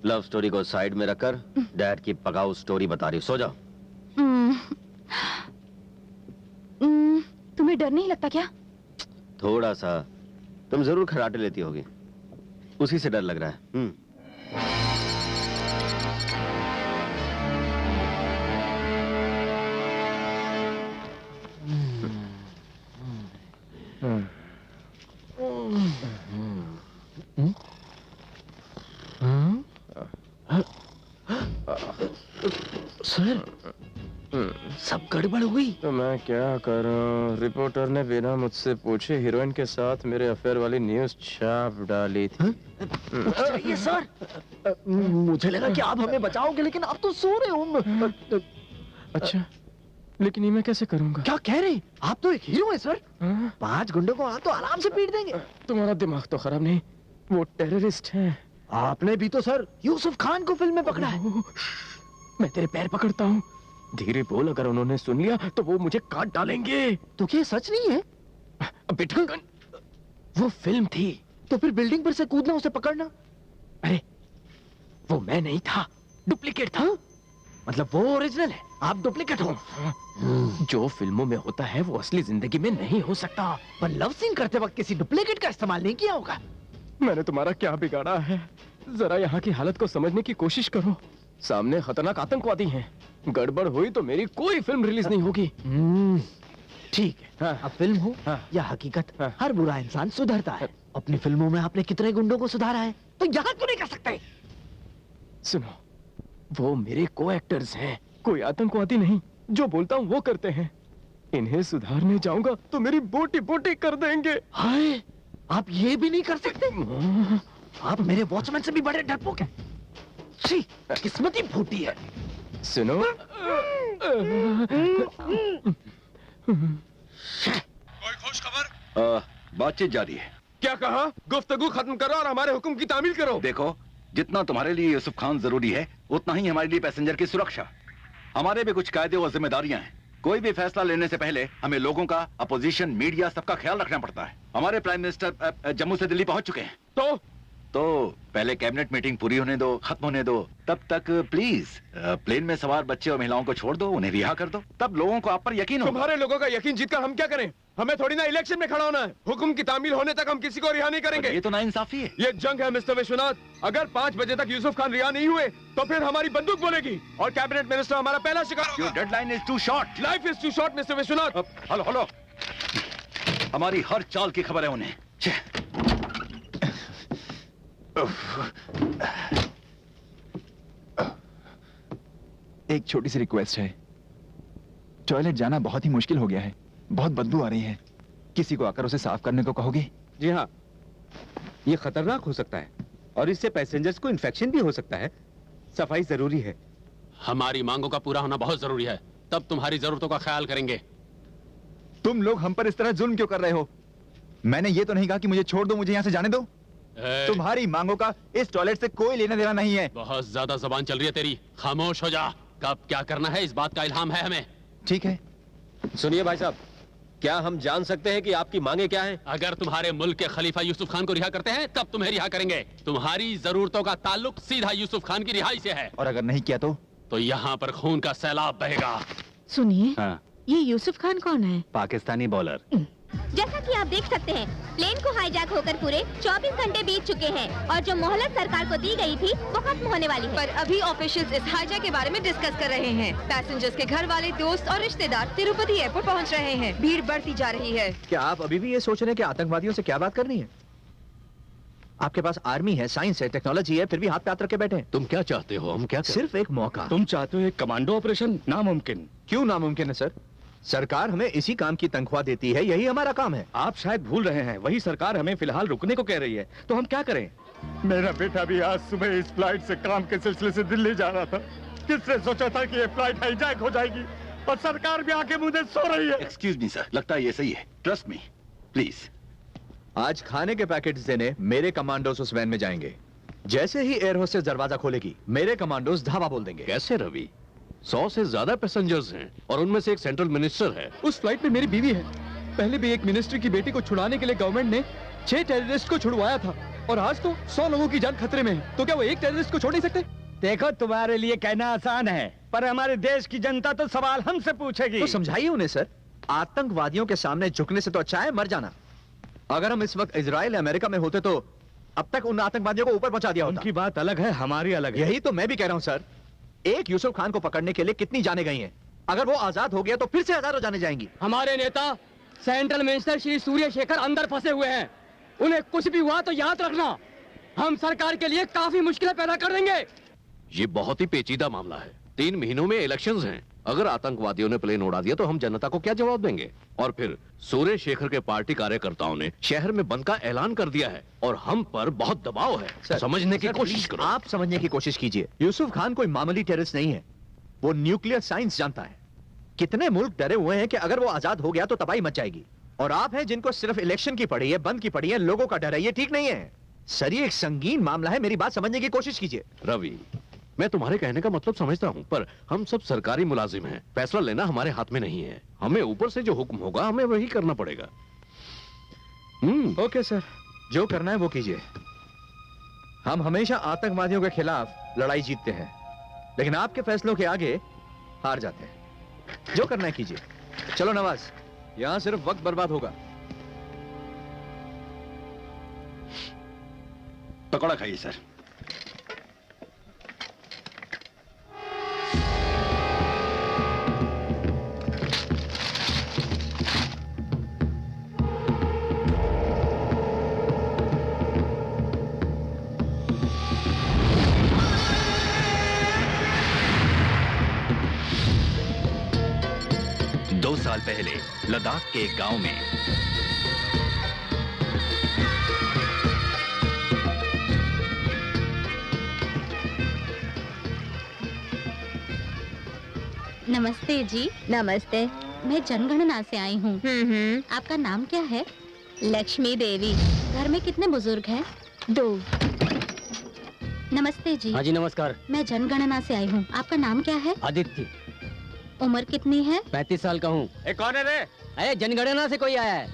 लव स्टोरी को साइड में रखकर डैड की पकाऊ स्टोरी बता रही। सो जाओ। तुम्हें डर नहीं लगता क्या? थोड़ा सा। तुम जरूर खर्राटे लेती होगी, उसी से डर लग रहा है। सर, सब गड़बड़ हुई। तो मैं क्या करूं? रिपोर्टर ने बिना मुझसे पूछे हीरोइन के साथ मेरे अफेयर वाली न्यूज छाप डाली थी। ये सर, मुझे लगा कि आप हमें बचाओगे, लेकिन आप तो सो रहे हो। अच्छा, लेकिन ये मैं कैसे करूंगा? क्या कह रहे हैं? आप तो एक हीरो हैं सर। 5 गुंडों को आप तो आराम से पीट देंगे। तुम्हारा दिमाग तो खराब नहीं, वो टेररिस्ट हैं। आपने भी तो सर यूसुफ खान को फिल्म में पकड़ा है। मैं तेरे पैर पकड़ता हूँ, धीरे बोल, अगर उन्होंने सुन लिया तो वो मुझे काट डालेंगे। तो क्या सच नहीं है? बेटा, वो फिल्म थी। तो फिर बिल्डिंग पर से कूदना, उसे पकड़ना? अरे वो मैं नहीं था, डुप्लीकेट था। मतलब वो ओरिजिनल है, आप डुप्लीकेट हो। जो फिल्मों में होता है वो असली जिंदगी में नहीं हो सकता। पर लव सीन करते वक्त किसी डुप्लीकेट का इस्तेमाल नहीं किया होगा। मैंने तुम्हारा क्या बिगाड़ा है? जरा यहाँ की हालत को समझने की कोशिश करो। सामने खतरनाक आतंकवादी हैं। गड़बड़ हुई तो मेरी कोई फिल्म रिलीज नहीं होगी। ठीक है। हाँ। अब फिल्म हो या हकीकत, हर बुरा इंसान सुधरता है। अपनी फिल्मों में आपने कितने गुंडों को सुधारा है, तो यहाँ क्यों नहीं कर सकते? सुनो, वो मेरे को एक्टर्स हैं, कोई आतंकवादी नहीं। जो बोलता हूँ वो करते हैं। इन्हें सुधारने जाऊंगा तो मेरी बोटी बोटी कर देंगे। हाय, आप ये भी नहीं कर सकते? आप मेरे वॉचमैन से भी बड़े डरपोक हैं। छी, किस्मत ही फूटी है। सुनो, कोई खुश खबर? बातचीत जारी है। क्या कहा? गुफ्तगू खत्म करो और हमारे हुक्म की तामील करो। देखो, जितना तुम्हारे लिए यूसुफ खान जरूरी है, उतना ही हमारे लिए पैसेंजर की सुरक्षा। हमारे भी कुछ कायदे और जिम्मेदारियां हैं। कोई भी फैसला लेने से पहले हमें लोगों का, अपोजिशन, मीडिया, सबका ख्याल रखना पड़ता है। हमारे प्राइम मिनिस्टर जम्मू से दिल्ली पहुंच चुके हैं। तो पहले कैबिनेट मीटिंग पूरी होने दो, खत्म होने दो। तब तक प्लीज प्लेन में सवार बच्चे और महिलाओं को छोड़ दो, उन्हें रिहा कर दो। तब लोगों को आप पर यकीन हो। तुम्हारे लोगों का यकीन जीतकर हम क्या करें? हमें थोड़ी ना इलेक्शन में खड़ा होना है। हुक्म की तामील होने तक हम किसी को रिहा नहीं करेंगे। ये तो नाइंसाफी है। ये जंग है मिस्टर विश्वनाथ। अगर 5 बजे तक यूसुफ खान रिहा नहीं हुए तो फिर हमारी बंदूक बोलेगी और कैबिनेट मिनिस्टर हमारा पहला शिकार होगा। Your deadline is too short. Life is too short, mister Vishwanath. Hello hello, हमारी हर चाल की खबर है उन्हें। एक छोटी सी रिक्वेस्ट है। टॉयलेट जाना बहुत ही मुश्किल हो गया है, बहुत बदबू आ रही है। किसी को आकर उसे साफ करने को कहोगे? जी हाँ, ये खतरनाक हो सकता है और इससे पैसेंजर्स को इन्फेक्शन भी हो सकता है। सफाई जरूरी है। हमारी मांगों का पूरा होना बहुत जरूरी है, तब तुम्हारी जरूरतों का ख्याल करेंगे। तुम लोग हम पर इस तरह जुल्म क्यों कर रहे हो? मैंने ये तो नहीं कहा कि मुझे छोड़ दो, मुझे यहाँ से जाने दो। तुम्हारी मांगों का इस टॉयलेट से कोई लेना देना नहीं है। बहुत ज्यादा जबान चल रही है तेरी, खामोश हो जा। कब क्या करना है इस बात का इल्हाम है हमें। ठीक है। सुनिए भाई साहब, क्या हम जान सकते हैं कि आपकी मांगे क्या हैं? अगर तुम्हारे मुल्क के खलीफा यूसुफ खान को रिहा करते हैं तब तुम्हें रिहा करेंगे। तुम्हारी जरूरतों का ताल्लुक सीधा यूसुफ खान की रिहाई से है। और अगर नहीं किया तो यहाँ पर खून का सैलाब बहेगा। सुनिए, हाँ। ये यूसुफ खान कौन है? पाकिस्तानी बॉलर। जैसा कि आप देख सकते हैं, प्लेन को हाईजैक होकर पूरे 24 घंटे बीत चुके हैं और जो मोहलत सरकार को दी गई थी वो खत्म होने वाली है। पर अभी ऑफिशियल्स इस हाईजैक के बारे में डिस्कस कर रहे हैं। पैसेंजर्स के घर वाले, दोस्त और रिश्तेदार तिरुपति एयरपोर्ट पहुंच रहे हैं। भीड़ बढ़ती जा रही है। क्या आप अभी भी ये सोच रहे हैं कि आतंकवादियों से क्या बात करनी है? आपके पास आर्मी है, साइंस है, टेक्नोलॉजी है, फिर भी हाथ पे हाथ रख के बैठे हैं। तुम क्या चाहते हो? हम क्या करें? सिर्फ एक मौका। तुम चाहते हो एक कमांडो ऑपरेशन? नामुमकिन। क्यों नामुमकिन है सर? सरकार हमें इसी काम की तनख्वाह देती है, यही हमारा काम है। आप शायद भूल रहे हैं, वही सरकार हमें फिलहाल रुकने को कह रही है, तो हम क्या करें? मेरा बेटा भी आज सुबह इस फ्लाइट से काम के सिलसिले से दिल्ली जा रहा था। किसने सोचा था कि ये फ्लाइट हाईजैक हो जाएगी और सरकार भी आके मुझे सो रही है। एक्सक्यूज मी सर, लगता है ये सही है। Trust me please. आज खाने के पैकेट्स देने मेरे कमांडोज उस वैन में जाएंगे। जैसे ही एयर होस्टेस दरवाजा खोलेगी, मेरे कमांडोज धावा बोल देंगे। कैसे रवि? 100 से ज्यादा पैसेंजर्स हैं और उनमें से एक सेंट्रल मिनिस्टर है। उस फ्लाइट में मेरी बीवी है। पहले भी एक मिनिस्टर की बेटी को छुड़ाने के लिए गवर्नमेंट ने 6 टेररिस्ट को छुड़वाया था और आज तो 100 लोगों की जान खतरे में है। तो क्या वो एक टेररिस्ट को छोड़ नहीं सकते? देखो, तुम्हारे लिए कहना आसान है, पर हमारे देश की जनता तो सवाल हमसे पूछेगी। तो समझाइए उन्हें सर, आतंकवादियों के सामने झुकने से तो अच्छा है मर जाना। अगर हम इस वक्त इजराइल या अमेरिका में होते तो अब तक उन आतंकवादियों को ऊपर पहुंचा दिया होता। उनकी बात अलग है, हमारी अलग है। यही तो मैं भी कह रहा हूं सर। एक यूसुफ खान को पकड़ने के लिए कितनी जाने गई हैं? अगर वो आजाद हो गया तो फिर से हजारों जाने जाएंगी। हमारे नेता सेंट्रल मिनिस्टर श्री सूर्य शेखर अंदर फंसे हुए हैं। उन्हें कुछ भी हुआ तो याद रखना, हम सरकार के लिए काफी मुश्किलें पैदा कर देंगे। ये बहुत ही पेचीदा मामला है। 3 महीनों में इलेक्शंस हैं। अगर आतंकवादियों ने प्लेन उड़ा दिया तो हम जनता को क्या जवाब देंगे? और फिर सूर्य शेखर के पार्टी कार्यकर्ताओं ने शहर में बंद का ऐलान कर दिया है और हम पर बहुत दबाव है। समझने की कोशिश करो। आप समझने की कोशिश कीजिए। यूसुफ खान कोई मामूली टेररिस्ट नहीं है, वो न्यूक्लियर साइंस जानता है। कितने मुल्क डरे हुए हैं कि अगर वो आजाद हो गया तो तबाही मच जाएगी, और आप हैं जिनको सिर्फ इलेक्शन की पड़ी है, बंद की पड़ी है, लोगों का डर है। ये ठीक नहीं है सर, ये एक संगीन मामला है। मेरी बात समझने की कोशिश कीजिए। रवि, मैं तुम्हारे कहने का मतलब समझता हूं, पर हम सब सरकारी मुलाजिम हैं। फैसला लेना हमारे हाथ में नहीं है। हमें ऊपर से जो हुक्म होगा हमें वही करना पड़ेगा। ओके सर, जो करना है वो कीजिए। हम हमेशा आतंकवादियों के खिलाफ लड़ाई जीतते हैं, लेकिन आपके फैसलों के आगे हार जाते हैं। जो करना है कीजिए। चलो नवाज, यहां सिर्फ वक्त बर्बाद होगा। पकौड़ा खाइए सर। साल पहले लद्दाख के एक गांव में नमस्ते जी। नमस्ते। मैं जनगणना से आई हूँ। आपका नाम क्या है? लक्ष्मी देवी। घर में कितने बुजुर्ग हैं? 2। नमस्ते जी। हाँ जी नमस्कार। मैं जनगणना से आई हूँ। आपका नाम क्या है? आदित्य। उम्र कितनी है? 35 साल का हूँ। कौन है रे? अरे जनगणना से कोई आया है।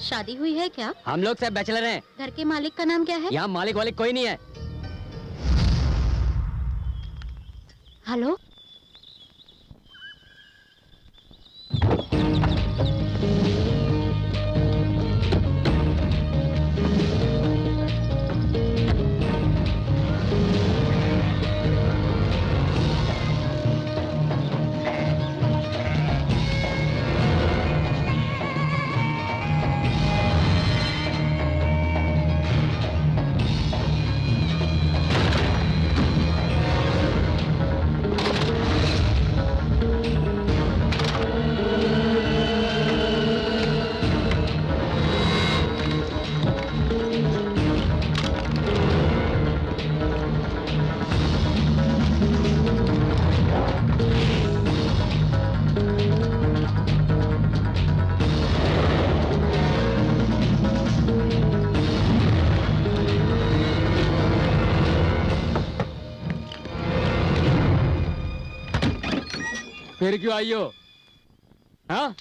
शादी हुई है क्या? हम लोग सब बैचलर हैं। घर के मालिक का नाम क्या है? यहाँ मालिक वालिक कोई नहीं है। हेलो, फिर क्यों आई हो? हाँ?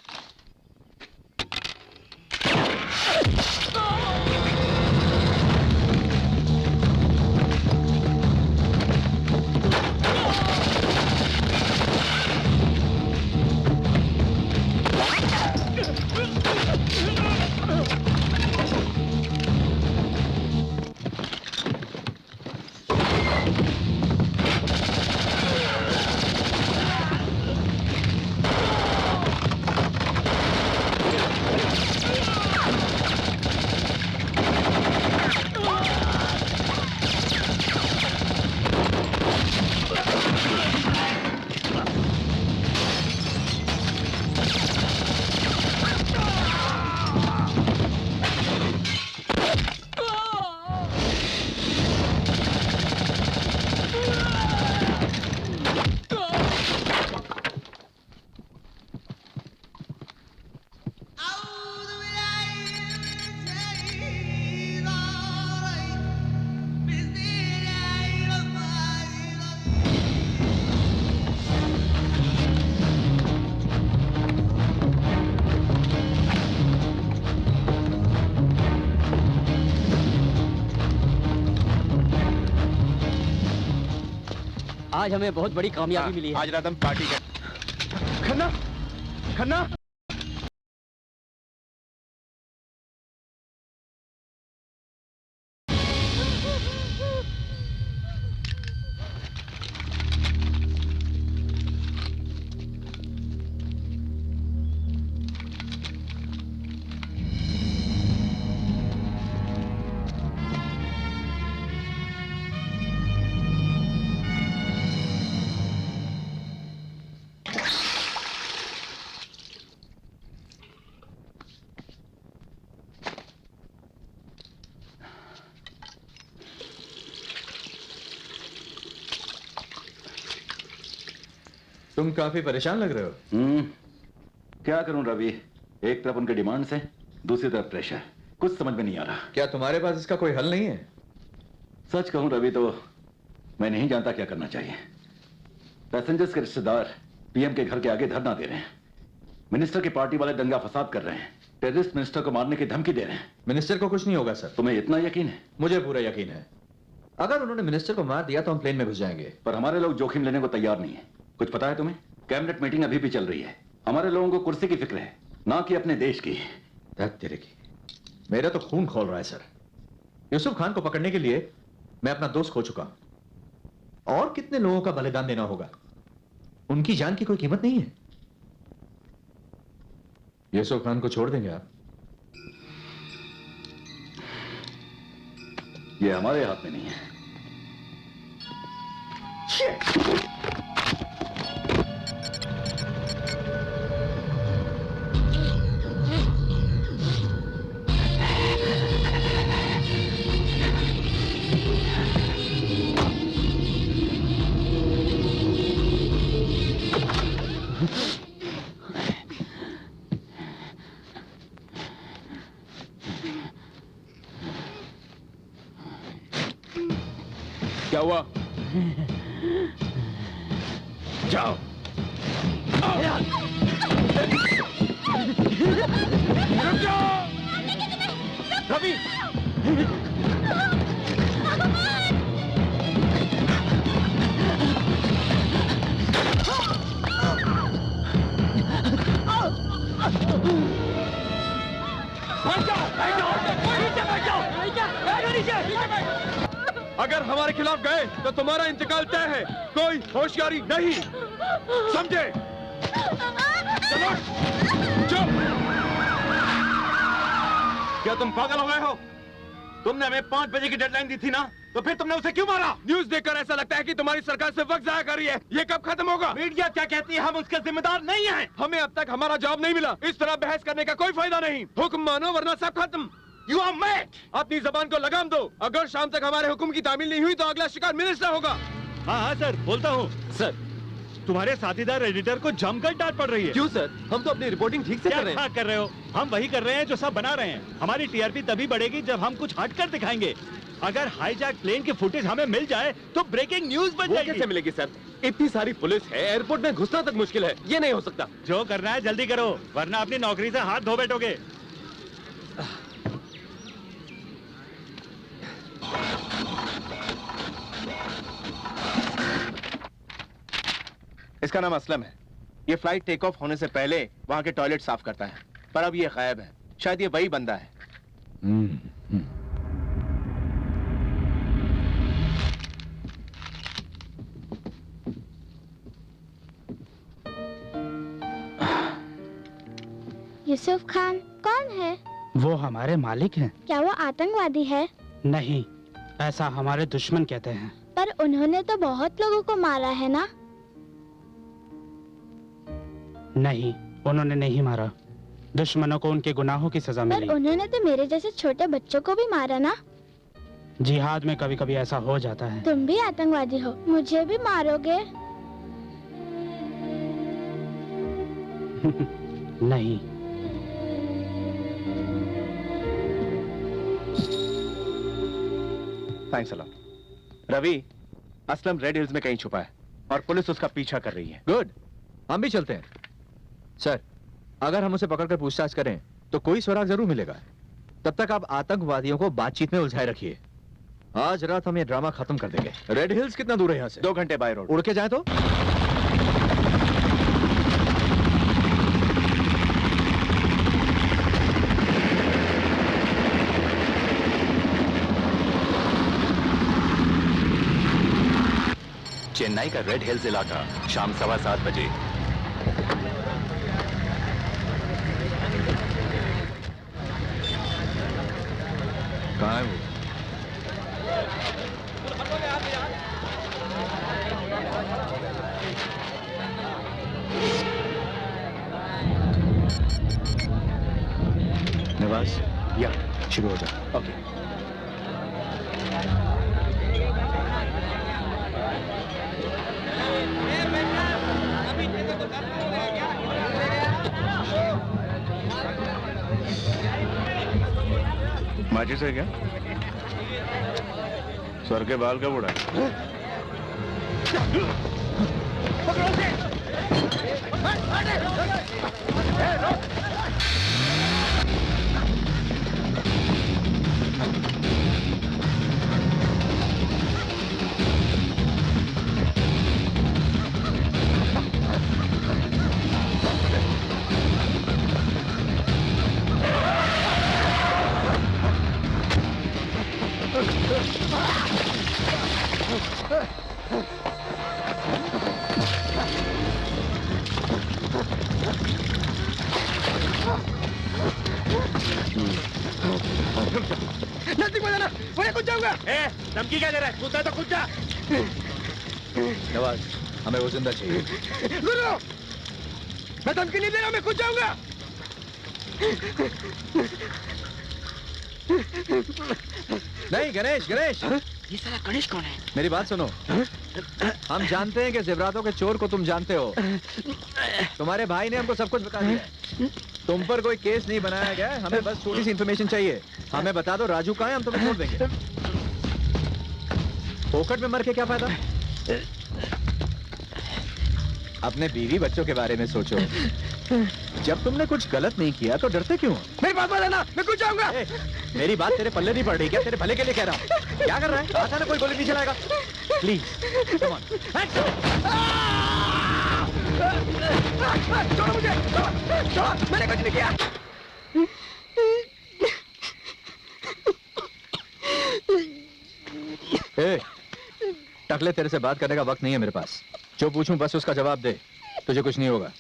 आज हमें बहुत बड़ी कामयाबी मिली है। आज रात हम पार्टी कर। खन्ना, खन्ना। तुम काफी परेशान लग रहे हो। क्या करूं रवि, एक तरफ उनके डिमांड्स हैं, दूसरी तरफ प्रेशर, कुछ समझ में नहीं आ रहा। क्या तुम्हारे पास इसका कोई हल नहीं है? सच कहूं रवि तो मैं नहीं जानता क्या करना चाहिए। पैसेंजर्स के रिश्तेदार पीएम के घर के आगे धरना दे रहे हैं, मिनिस्टर की पार्टी वाले दंगा फसाद कर रहे हैं, टेररिस्ट मिनिस्टर को मारने की धमकी दे रहे हैं। मिनिस्टर को कुछ नहीं होगा सर। तुम्हें इतना यकीन है? मुझे पूरा यकीन है। अगर उन्होंने मिनिस्टर को मार दिया तो हम प्लेन में घुस जाएंगे। पर हमारे लोग जोखिम लेने को तैयार नहीं है। कुछ पता है तुम्हें? कैबिनेट मीटिंग अभी भी चल रही है। हमारे लोगों को कुर्सी की फिक्र है, ना कि अपने देश की। तेरे की मेरा तो खून खोल रहा है सर। यूसुफ खान को पकड़ने के लिए मैं अपना दोस्त खो चुका, और कितने लोगों का बलिदान देना होगा। उनकी जान की कोई कीमत नहीं है। यूसुफ खान को छोड़ देंगे आप? ये हमारे हाथ में नहीं है। क्या हुआ? जाओ। रुक जाओ। रवि। अगर हमारे खिलाफ गए तो तुम्हारा इंतकाल तय है। कोई होशियारी नहीं, समझे? चलो चुप। क्या तुम पागल हो गए हो? तुमने हमें 5 बजे की डेडलाइन दी थी ना, तो फिर तुमने उसे क्यों मारा? न्यूज़ देखकर ऐसा लगता है कि तुम्हारी सरकार से वक्त जाया कर रही है। ये कब खत्म होगा? मीडिया क्या कहती है, हम उसके जिम्मेदार नहीं हैं। हमें अब तक हमारा जवाब नहीं मिला। इस तरह बहस करने का कोई फायदा नहीं। हुक्म मानो वरना सब खत्म। You are mad! अपनी जबान को लगाम दो। अगर शाम तक हमारे हुक्म की तामील नहीं हुई तो अगला शिकार मिनिस्टर होगा। हाँ सर, बोलता हूँ। सर, तुम्हारे साथीदार एडिटर को जमकर डांट पड़ रही है। क्यों सर? हम तो अपनी रिपोर्टिंग ठीक से कर रहे हैं। क्या कर रहे हो? हम वही कर रहे हैं जो सब बना रहे हैं। हमारी टीआरपी तभी बढ़ेगी जब हम कुछ हटकर दिखाएंगे। अगर हाईजैक प्लेन की फुटेज हमें मिल जाए तो ब्रेकिंग न्यूज बन जाएगी। कैसे मिलेगी सर? इतनी सारी पुलिस है, एयरपोर्ट में घुसना तक मुश्किल है। ये नहीं हो सकता। जो करना है जल्दी करो, वरना अपनी नौकरी से हाथ धो बैठोगे। इसका नाम असलम है। ये फ्लाइट टेक ऑफ होने से पहले वहां के टॉयलेट साफ करता है, पर अब ये गायब है। शायद ये वही बंदा है। यूसुफ खान कौन है? वो हमारे मालिक हैं। क्या वो आतंकवादी है? नहीं, ऐसा हमारे दुश्मन कहते हैं। पर उन्होंने तो बहुत लोगों को मारा है ना? नहीं, उन्होंने नहीं मारा। दुश्मनों को उनके गुनाहों की सजा मिली। पर उन्होंने तो मेरे जैसे छोटे बच्चों को भी मारा ना? जिहाद में कभी कभी ऐसा हो जाता है। तुम भी आतंकवादी हो, मुझे भी मारोगे? नहीं। Thanks a lot. Ravi, Aslam Red Hills में कहीं छुपा है और पुलिस उसका पीछा कर रही है। गुड, हम भी चलते हैं। सर, अगर हम उसे पकड़कर पूछताछ करें तो कोई सुराग जरूर मिलेगा। तब तक आप आतंकवादियों को बातचीत में उलझाए रखिए। आज रात हम ये ड्रामा खत्म कर देंगे। रेड हिल्स कितना दूर है यहाँ से? 2 घंटे बाय रोड। उड़ के जाए तो? चेन्नई का रेड हिल्स इलाका, शाम 7:15 बजे। कहाँ है वो? नवाज, या शुरू हो जाए। ओके। माचिस है क्या? सर के बाल का बूढ़ा नजदीक मत आना, मैं कूद जाऊंगा। धमकी क्या दे रहा है? कूदता तो कूद जा। नवाज, हमें वो जिंदा चाहिए। गुरु, मैं धमकी नहीं दे रहा, मैं कूद जाऊंगा। नहीं गणेश, गणेश। ये साला गणेश कौन है? मेरी बात सुनो। हम जानते हैं कि जेवरातों के चोर को तुम जानते हो। तुम्हारे भाई ने हमको सब कुछ बता दिया। तुम पर कोई केस नहीं बनाया गया है, हमें बस थोड़ी सी इंफॉर्मेशन चाहिए। हमें बता दो राजू कहाँ है, हम तुम्हें छोड़ देंगे। फोकट में मर के क्या फायदा? अपने बीवी बच्चों के बारे में सोचो। जब तुमने कुछ गलत नहीं किया तो डरते क्यों? मेरी बात मत आना, मैं कूद जाऊंगा। मेरी बात तेरे पल्ले नहीं पड़ रही क्या? तेरे भले के लिए कह रहा हूँ। क्या कर रहा है? आसान है, कोई गोली नहीं चलाएगा। Please come on. छोड़ो मुझे, छोड़ो, मैंने कुछ नहीं किया। ए, टकले, तेरे से बात करने का वक्त नहीं है मेरे पास। जो पूछूं बस उसका जवाब दे, तुझे कुछ नहीं होगा।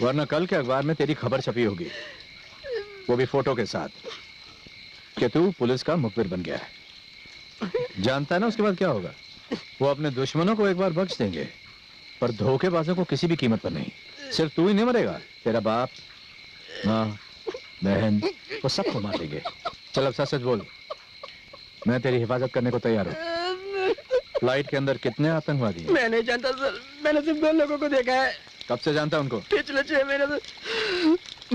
वरना कल के अखबार में तेरी खबर छपी होगी, वो भी फोटो के साथ, कि तू पुलिस का मुखबिर बन गया है। जानता है ना उसके बाद क्या होगा? वो अपने दुश्मनों को एक बार बख्श देंगे, पर धोखेबाजों को किसी भी कीमत पर नहीं। सिर्फ तू ही नहीं मरेगा, तेरा बाप, माँ, बहन, वो सबको मार देंगे। चल अब सच बोल, मैं तेरी हिफाजत करने को तैयार हूँ। फ्लाइट के अंदर कितने आतंकवादी हैं? मैं नहीं जानता सर, मैंने सिर्फ 2 लोगों को देखा है। कब से जानता उनको? पिछले 6 महीने से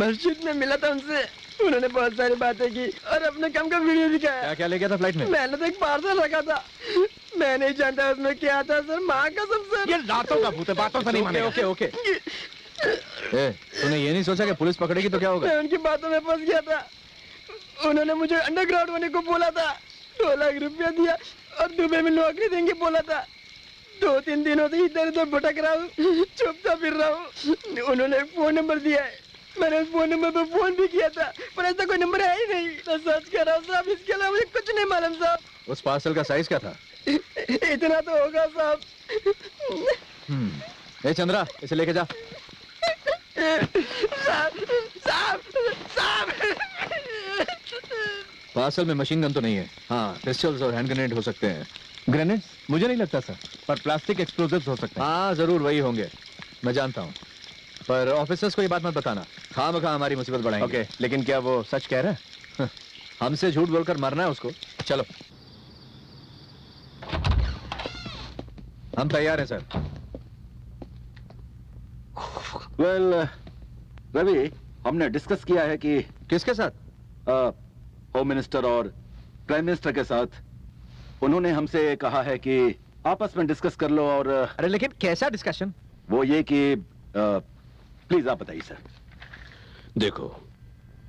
मस्जिद में मिला था उनसे। उन्होंने बहुत सारी बातें की और अपने काम का वीडियो दिखाया। क्या क्या ले गया था फ्लाइट में? मैंने तो एक पार्सल रखा था, मैं नहीं जानता उसमें क्या था सर। माँ कसम सर, ये लातों का भूत है, बातों से नहीं मानेगा। Okay okay. ए, तूने ये नहीं सोचा कि पुलिस पकड़ेगी तो क्या होगा? मैं उनकी बातों में फंस गया था। उन्होंने मुझे अंडरग्राउंड होने को बोला था, 2 लाख रुपया दिया और दुबई में नौकरी देंगे बोला था। 2-3 दिनों से इधर उधर भटक रहा हूँ, चुपता फिर रहा हूँ। उन्होंने एक फोन नंबर दिया है, मैंने उस फोन नंबर पर फोन भी किया था, पर ऐसा कोई नंबर है ही नहीं। मैं सच कह रहा हूँ साहब, इसके अलावा मुझे कुछ नहीं मालूम साहब। उस पार्सल का साइज क्या था? इतना तो होगा साहब। ए चंद्रा, इसे लेके जा। पार्सल में मशीन गन तो नहीं है। हाँ, पिस्टल्स और हैंड ग्रेनेड हो सकते हैं। ग्रेनेड मुझे नहीं लगता सर, पर प्लास्टिक एक्सप्लोजिव्स हो सकते हैं। हाँ जरूर वही होंगे, मैं जानता हूँ। पर ऑफिसर्स को ये बात मत बताना, खामखा हमारी मुसीबत बढ़ाएंगे। ओके, लेकिन क्या वो सच कह रहा है? हमसे झूठ बोलकर मरना है उसको। चलो, हम तैयार हैं सर। वेल, रवि, हमने डिस्कस किया है कि किसके साथ? होम मिनिस्टर और प्राइम मिनिस्टर के साथ। उन्होंने हमसे कहा है कि आपस में डिस्कस कर लो। और अरे लेकिन कैसा डिस्कशन? वो ये कि प्लीज आप बताइए सर। देखो,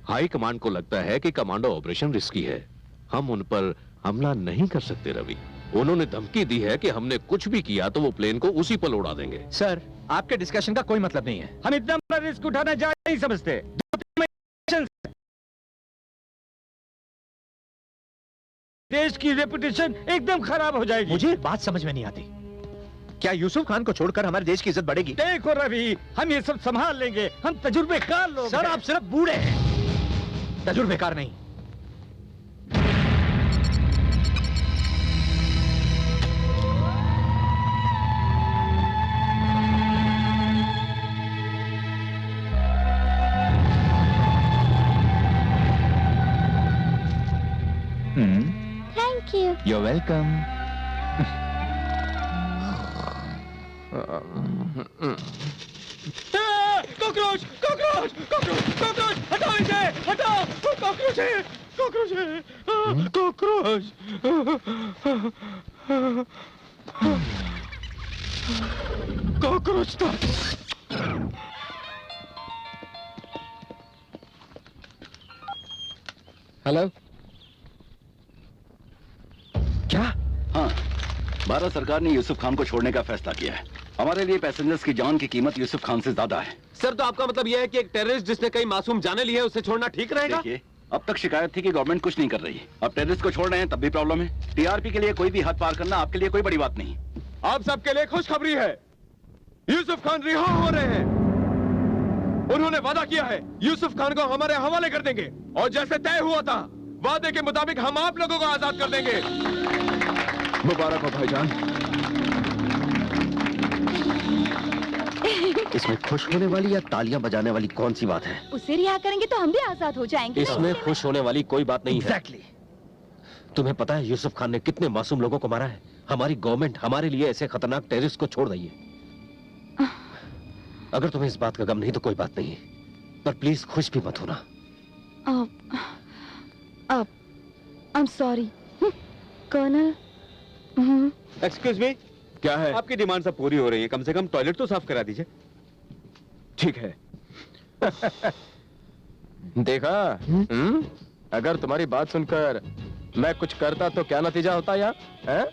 हाई कमांड को लगता है कि कमांडो ऑपरेशन रिस्की है, हम उन पर हमला नहीं कर सकते रवि। उन्होंने धमकी दी है कि हमने कुछ भी किया तो वो प्लेन को उसी पर उड़ा देंगे। सर, आपके डिस्कशन का कोई मतलब नहीं है। हम इतना बड़ा रिस्क उठाना जा नहीं समझते। देश की रेपुटेशन एकदम खराब हो जाएगी। मुझे बात समझ में नहीं आती, क्या यूसुफ खान को छोड़कर हमारे देश की इज्जत बढ़ेगी? देखो रवि, हम ये सब संभाल लेंगे, हम तजुर्बेकार लोग सर हैं। आप सिर्फ बूढ़े हैं, तजुर्बेकार नहीं। Thank you. You're welcome. Cockroach cockroach cockroach cockroach हटाओ इसे, हटाओ, कॉकरोच है, कॉकरोच है, कॉकरोच। कॉकरोच था। हेलो, क्या? हाँ, भारत सरकार ने यूसुफ खान को छोड़ने का फैसला किया है। हमारे लिए पैसेंजर्स की जान की कीमत यूसुफ खान से ज्यादा है। सर, तो आपका मतलब यह है कि एक टेररिस्ट जिसने कई मासूम जाने लिए उसे छोड़ना ठीक रहेगा? देखिए, अब तक शिकायत थी कि गवर्नमेंट कुछ नहीं कर रही। अब टेररिस्ट को छोड़ रहे हैं तब भी प्रॉब्लम है। टीआरपी के लिए कोई भी हद पार करना आपके लिए कोई बड़ी बात नहीं। आप सबके लिए खुशखबरी है, यूसुफ खान रिहा हो रहे हैं। उन्होंने वादा किया है यूसुफ खान को हमारे हवाले कर देंगे, और जैसे तय हुआ था वादे के मुताबिक हम आप लोगों को आजाद कर देंगे। मुबारक हो भाईजान। इसमें खुश होने वाली या तालियां बजाने वाली कौन सी बात है? उसे रिहा करेंगे तो हम भी आजाद हो जाएंगे। इसमें खुश होने वाली कोई बात नहीं है। तुम्हें पता है यूसुफ खान ने कितने मासूम लोगों को मारा है? हमारी गवर्नमेंट हमारे लिए ऐसे खतरनाक टेररिस्ट को छोड़ रही है। अगर तुम्हें इस बात का गम नहीं तो कोई बात नहीं, पर प्लीज खुश भी मत होना। I'm sorry, colonel. Excuse me, क्या है? आपकी डिमांड सब पूरी हो रही है, कम से कम टॉयलेट तो साफ करा दीजिए। ठीक है। देखा? अगर तुम्हारी बात सुनकर मैं कुछ करता तो क्या नतीजा होता यार?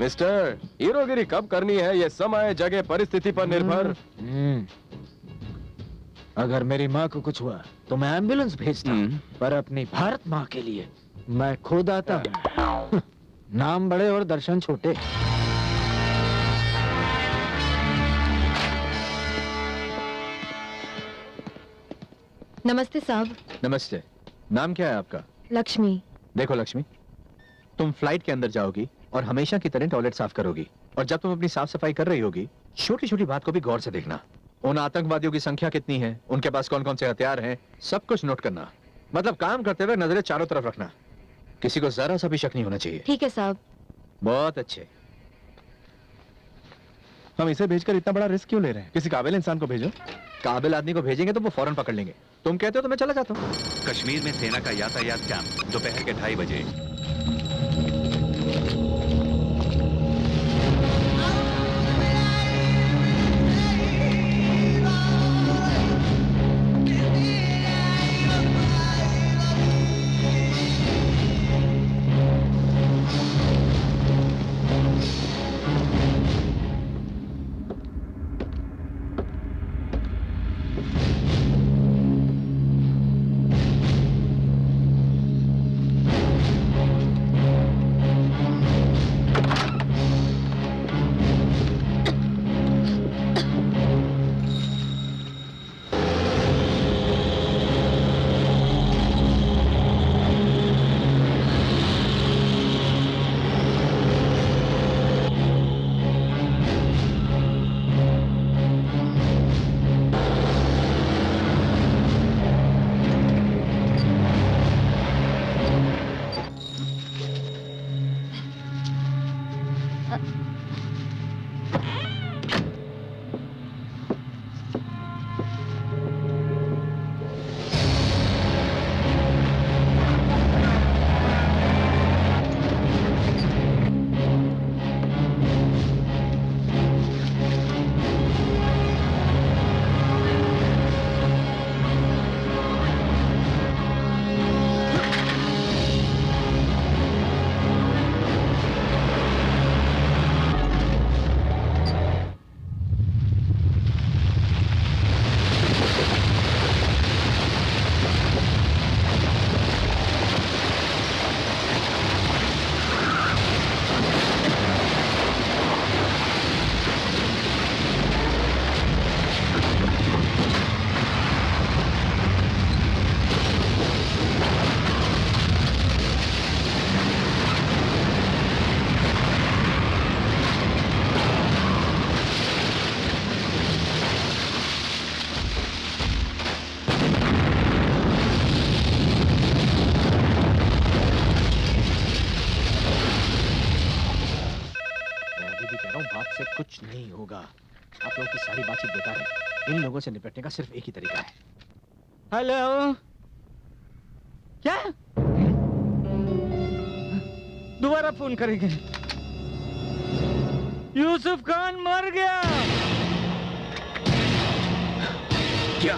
मिस्टर, हीरोगिरी कब करनी है ये समय, जगह, परिस्थिति पर निर्भर। अगर मेरी माँ को कुछ हुआ तो मैं एम्बुलेंस भेजता, पर अपनी भारत माँ के लिए मैं खुद आता। नाम बड़े और दर्शन छोटे। नमस्ते साहब। नमस्ते। नाम क्या है आपका? लक्ष्मी। देखो लक्ष्मी, तुम फ्लाइट के अंदर जाओगी और हमेशा की तरह टॉयलेट साफ करोगी, और जब तुम अपनी साफ सफाई कर रही होगी छोटी छोटी बात को भी गौर से देखना। उन आतंकवादियों की संख्या कितनी है, उनके पास कौन कौन से हथियार हैं, सब कुछ नोट करना। मतलब काम करते हुए नजरें चारों तरफ रखना, किसी को जरा सा भी शक नहीं होना चाहिए। ठीक है साहब। बहुत अच्छे। हम इसे भेजकर इतना बड़ा रिस्क क्यों ले रहे हैं? किसी काबिल इंसान को भेजो। काबिल आदमी को भेजेंगे तो वो फौरन पकड़ लेंगे। तुम कहते हो तो मैं चला जाता हूँ। कश्मीर में सेना का यातायात कैंप दोपहर के 2:30 बजे। कुछ नहीं होगा। आप लोगों की सारी बातचीत बेकार है। इन लोगों से निपटने का सिर्फ एक ही तरीका है। हेलो, क्या दोबारा फोन करेंगे? यूसुफ खान मर गया। क्या?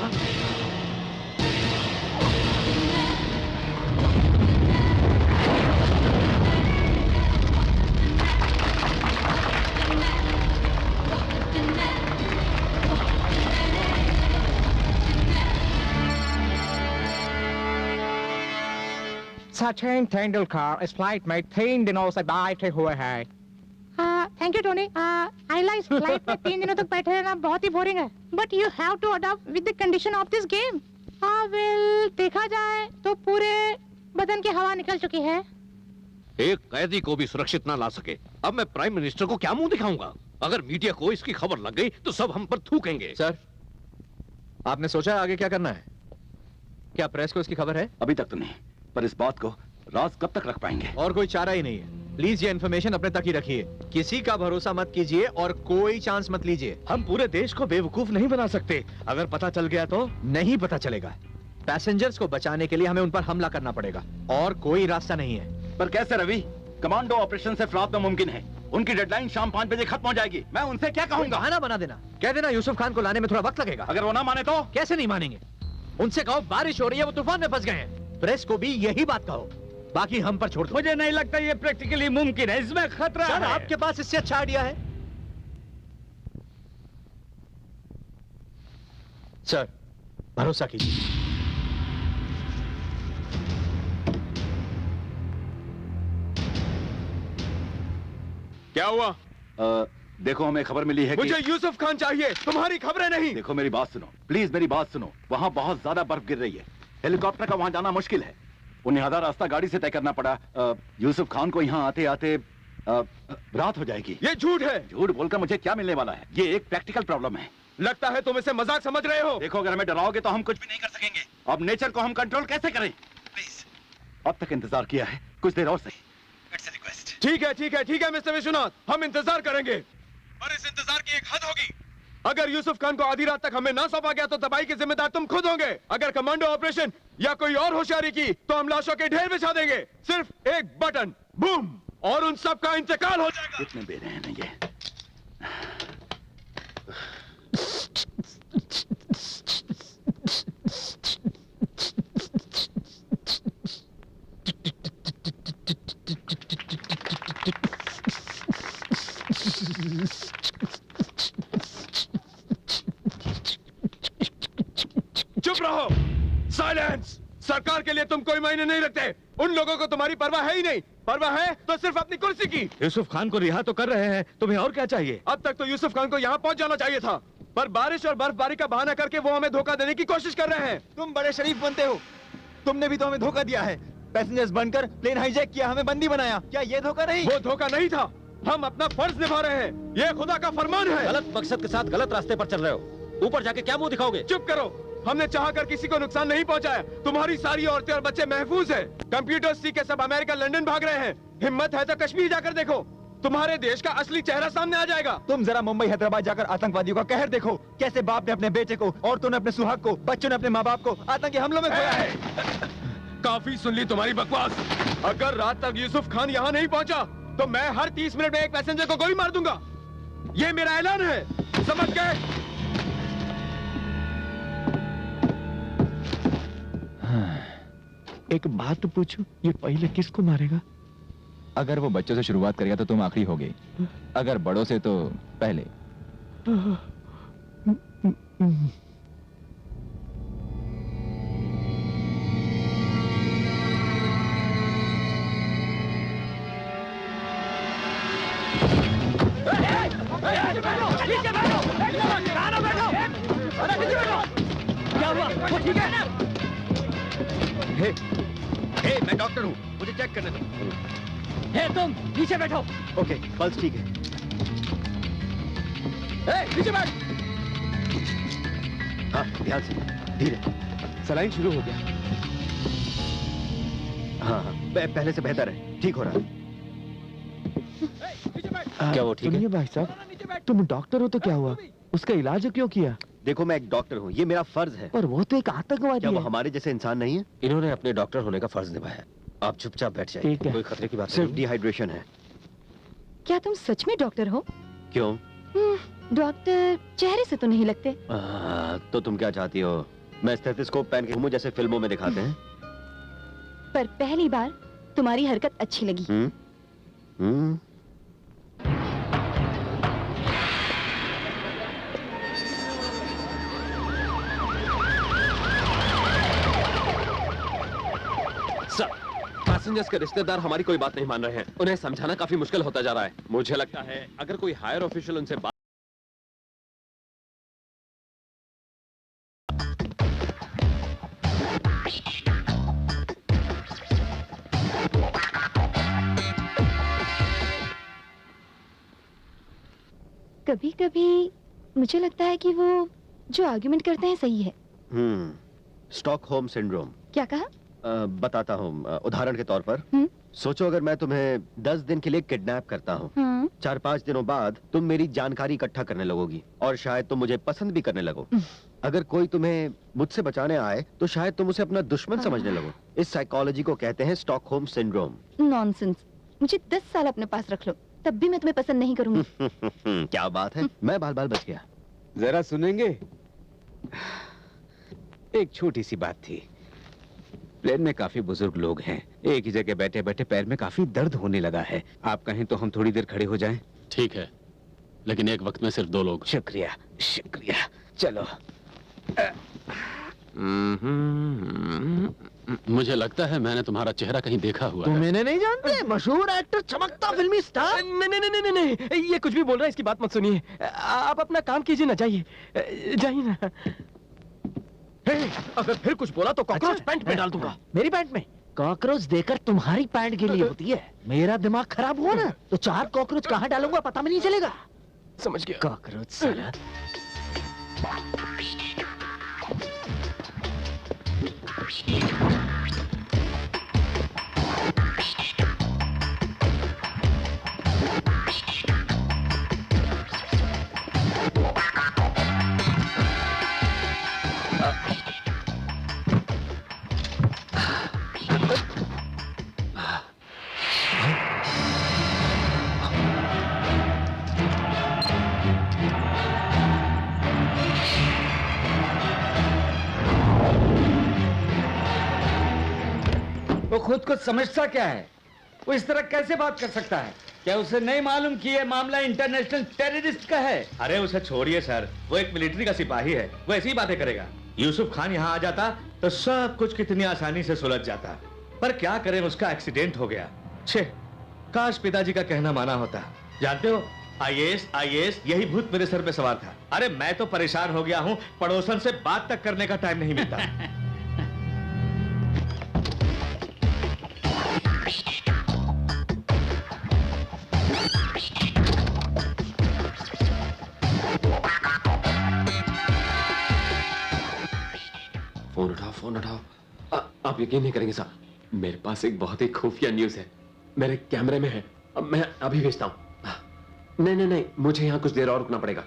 सचिन तेंदुलकर इस फ्लाइट में 3 दिनों से बैठे हुए हैं। Thank you Tony. I realize flight में 3 दिनों तक बैठे रहना बहुत ही बोरिंग है, but you have to adopt with the condition of this game. Well, देखा जाए तो पूरे बदन की हवा निकल चुकी है। एक कैदी को भी सुरक्षित ना ला सके, अब मैं प्राइम मिनिस्टर को क्या मुंह दिखाऊंगा? अगर मीडिया को इसकी खबर लग गई तो सब हम पर थूकेंगे। सर, आपने सोचा आगे क्या करना है? क्या प्रेस को इसकी खबर है? अभी तक तो नहीं, पर इस बात को राज कब तक रख पाएंगे? और कोई चारा ही नहीं है। प्लीज ये इन्फॉर्मेशन अपने तक ही रखिए। किसी का भरोसा मत कीजिए और कोई चांस मत लीजिए। हम पूरे देश को बेवकूफ नहीं बना सकते। अगर पता चल गया तो? नहीं पता चलेगा। पैसेंजर्स को बचाने के लिए हमें उन पर हमला करना पड़ेगा और कोई रास्ता नहीं है। पर कैसे रवि? कमांडो ऑपरेशन से फ्रात में मुमकिन है। उनकी डेडलाइन शाम 5 बजे खत्म हो जाएगी। मैं उनसे क्या कहूंगा? बहाना बना देना, कह देना यूसुफ खान को लाने में थोड़ा वक्त लगेगा। अगर वो ना माने तो? कैसे नहीं मानेंगे? उनसे कहो बारिश हो रही है, वो तूफान में फंस गए हैं। प्रेस को भी यही बात कहो, बाकी हम पर छोड़ दो। मुझे नहीं लगता ये प्रैक्टिकली मुमकिन है, इसमें खतरा है। आपके पास इससे अच्छा आइडिया है? सर, भरोसा कीजिए। क्या हुआ? देखो, हमें खबर मिली है मुझे कि... यूसुफ खान चाहिए, तुम्हारी खबरें नहीं। देखो, मेरी बात सुनो, प्लीज मेरी बात सुनो। वहाँ बहुत ज्यादा बर्फ गिर रही है, हेलीकॉप्टर का वहाँ जाना मुश्किल है। उन्हें आधा रास्ता गाड़ी से तय करना पड़ा। यूसुफ खान को यहाँ आते आते रात हो जाएगी। ये झूठ है। झूठ बोलकर मुझे क्या मिलने वाला है? ये एक प्रैक्टिकल प्रॉब्लम है। लगता है तुम इसे मजाक समझ रहे हो। देखो, अगर हमें डराओगे तो हम कुछ भी नहीं कर सकेंगे। अब नेचर को हम कंट्रोल कैसे करें? प्लीज, अब तक इंतजार किया है, कुछ देर और सही। ठीक है, ठीक है, ठीक है मिस्टर विश्वनाथ, हम इंतजार करेंगे, पर इस इंतजार की एक हद होगी। अगर यूसुफ खान को आधी रात तक हमें ना सौंपा गया तो तबाही के जिम्मेदार तुम खुद होंगे। अगर कमांडो ऑपरेशन या कोई और होशियारी की तो हम लाशों के ढेर बिछा देंगे। सिर्फ एक बटन, बूम, और उन सब का इंतकाल हो जाएगा। कितने बेरहम हैं ये। चुप रहो, साइलेंस। सरकार के लिए तुम कोई मायने नहीं रखते। उन लोगों को तुम्हारी परवाह है ही नहीं। परवाह है तो सिर्फ अपनी कुर्सी की। यूसुफ खान को रिहा तो कर रहे हैं, तुम्हें और क्या चाहिए? अब तक तो यूसुफ खान को यहाँ पहुँच जाना चाहिए था, पर बारिश और बर्फबारी का बहाना करके वो हमें धोखा देने की कोशिश कर रहे हैं। तुम बड़े शरीफ बनते हो, तुमने भी तो हमें धोखा दिया है। पैसेंजर्स बनकर प्लेन हाईजैक किया, हमें बंदी बनाया। क्या ये धोखा नहीं? वो धोखा नहीं था, हम अपना फर्ज निभा रहे हैं। ये खुदा का फरमान है। गलत मकसद के साथ गलत रास्ते पर चल रहे हो। ऊपर जाके क्या मुंह दिखाओगे? चुप करो, हमने चाहकर किसी को नुकसान नहीं पहुंचाया। तुम्हारी सारी औरतें और बच्चे महफूज हैं। कंप्यूटर सीख के सब अमेरिका लंदन भाग रहे हैं। हिम्मत है तो कश्मीर जाकर देखो, तुम्हारे देश का असली चेहरा सामने आ जाएगा। तुम जरा मुंबई हैदराबाद जाकर आतंकवादियों का कहर देखो। कैसे बाप ने अपने बेटे को, औरतों ने अपने सुहाग को, बच्चों ने अपने माँ बाप को आतंकी हमलों में खोया है। काफी सुन ली तुम्हारी बकवास। अगर रात तक यूसुफ खान यहाँ नहीं पहुँचा तो मैं हर 30 मिनट में एक पैसेंजर को गोली मार दूंगा। ये मेरा ऐलान है, समझ गए? एक बात पूछूं, ये पहले किसको मारेगा? अगर वो बच्चों से शुरुआत करेगा तो तुम आखिरी होगे, अगर बड़ों से तो पहले। क्या हुआ? वो ठीक है ना? हे, मैं डॉक्टर हूँ, मुझे चेक करने दो। हे, तुम नीचे बैठो। ओके, पल्स ठीक है। नीचे बैठ। हाँ, ध्यान से, धीरे। सलाइन शुरू हो गया। हाँ, पहले से बेहतर है, ठीक हो रहा है। क्या वो ठीक है? भाई साहब, तुम डॉक्टर हो तो क्या हुआ? उसका इलाज क्यों किया? देखो मैं एक डॉक्टर हूँ, ये मेरा फर्ज है। पर वो तो एक आतंकवादी क्या वो है। हमारे जैसे इंसान नहीं है? इन्होंने अपने डॉक्टर होने का फर्ज निभाया। आप चुपचाप बैठ जाइए। ठीक है। कोई खतरे की बात सिर्फ नहीं। डिहाइड्रेशन है। क्या तुम सच में डॉक्टर हो? क्यों? डॉक्टर चेहरे से तो नहीं लगते। तो तुम क्या चाहती हो? मैं स्टेथोस्कोप पहन के घूमूं जैसे फिल्मों में दिखाते हैं? पर पहली बार तुम्हारी हरकत अच्छी लगी। पैसेंजर्स के रिश्तेदार हमारी कोई बात नहीं मान रहे हैं। उन्हें समझाना काफी मुश्किल होता जा रहा है। मुझे लगता है अगर कोई हायर ऑफिशियल उनसे बात कभी कभी मुझे लगता है कि वो जो आर्ग्यूमेंट करते हैं सही है। Stockholm syndrome. क्या कहा? बताता हूँ। उदाहरण के तौर पर सोचो अगर मैं तुम्हें 10 दिन के लिए किडनैप करता हूँ। 4-5 दिनों बाद तुम मेरी जानकारी इकट्ठा करने लगोगी और शायद तुम मुझे पसंद भी करने लगो। अगर कोई तुम्हें मुझसे बचाने आए तो शायद तुम उसे अपना दुश्मन समझने लगो। इस साइकोलॉजी को कहते हैं स्टॉकहोम सिंड्रोम। नॉनसेंस। मुझे 10 साल अपने पास रख लो, तब भी मैं तुम्हें पसंद नहीं करूंगी। क्या बात है, मैं बाल बाल बच गया। जरा सुनेंगे? एक छोटी सी बात थी। प्लेन में काफी बुजुर्ग लोग हैं। एक ही जगह बैठे बैठे पैर में काफी दर्द होने लगा है। आप कहें तो हम थोड़ी देर खड़े हो जाएं? ठीक है, लेकिन एक वक्त में सिर्फ 2 लोग। शुक्रिया शुक्रिया। चलो। मुझे लगता है मैंने तुम्हारा चेहरा कहीं देखा हुआ तुम है। मैंने नहीं जानते? मशहूर एक्टर, चमकता फिल्मी स्टार। नहीं, ये कुछ भी बोल रहा है, इसकी बात मत सुनिए। आप अपना काम कीजिए ना, जाइए जाइए ना। अगर फिर कुछ बोला तो कॉकरोच पैंट में डाल दूंगा। मेरी पैंट में? कॉकरोच देकर तुम्हारी पैंट के लिए होती है। मेरा दिमाग खराब हुआ ना तो 4 कॉकरोच कहाँ डालूंगा पता भी नहीं चलेगा। समझ गया। कॉकरोच साला। वो खुद को समझता क्या है? वो इस तरह कैसे बात कर सकता है? क्या उसे नहीं मालूम कि ये मामला इंटरनेशनल टेररिस्ट का है? अरे उसे छोड़िए सर, वो एक मिलिट्री का सिपाही है, वो ऐसी बातें करेगा। यूसुफ खान यहाँ आ जाता तो सब कुछ कितनी आसानी से सुलझ जाता, पर क्या करें, उसका एक्सीडेंट हो गया। छे, काश पिताजी का कहना माना होता। जानते हो, आईएएस यही भूत मेरे सर पे सवार था। अरे मैं तो परेशान हो गया हूँ, पड़ोसन से बात तक करने का टाइम नहीं मिलता। फोन उठाओ। आप यकीन नहीं करेंगे साहब, मेरे पास एक बहुत ही खुफिया न्यूज है। मेरे कैमरे में है, अब मैं अभी भेजता हूँ। नहीं, मुझे यहाँ कुछ देर और रुकना पड़ेगा।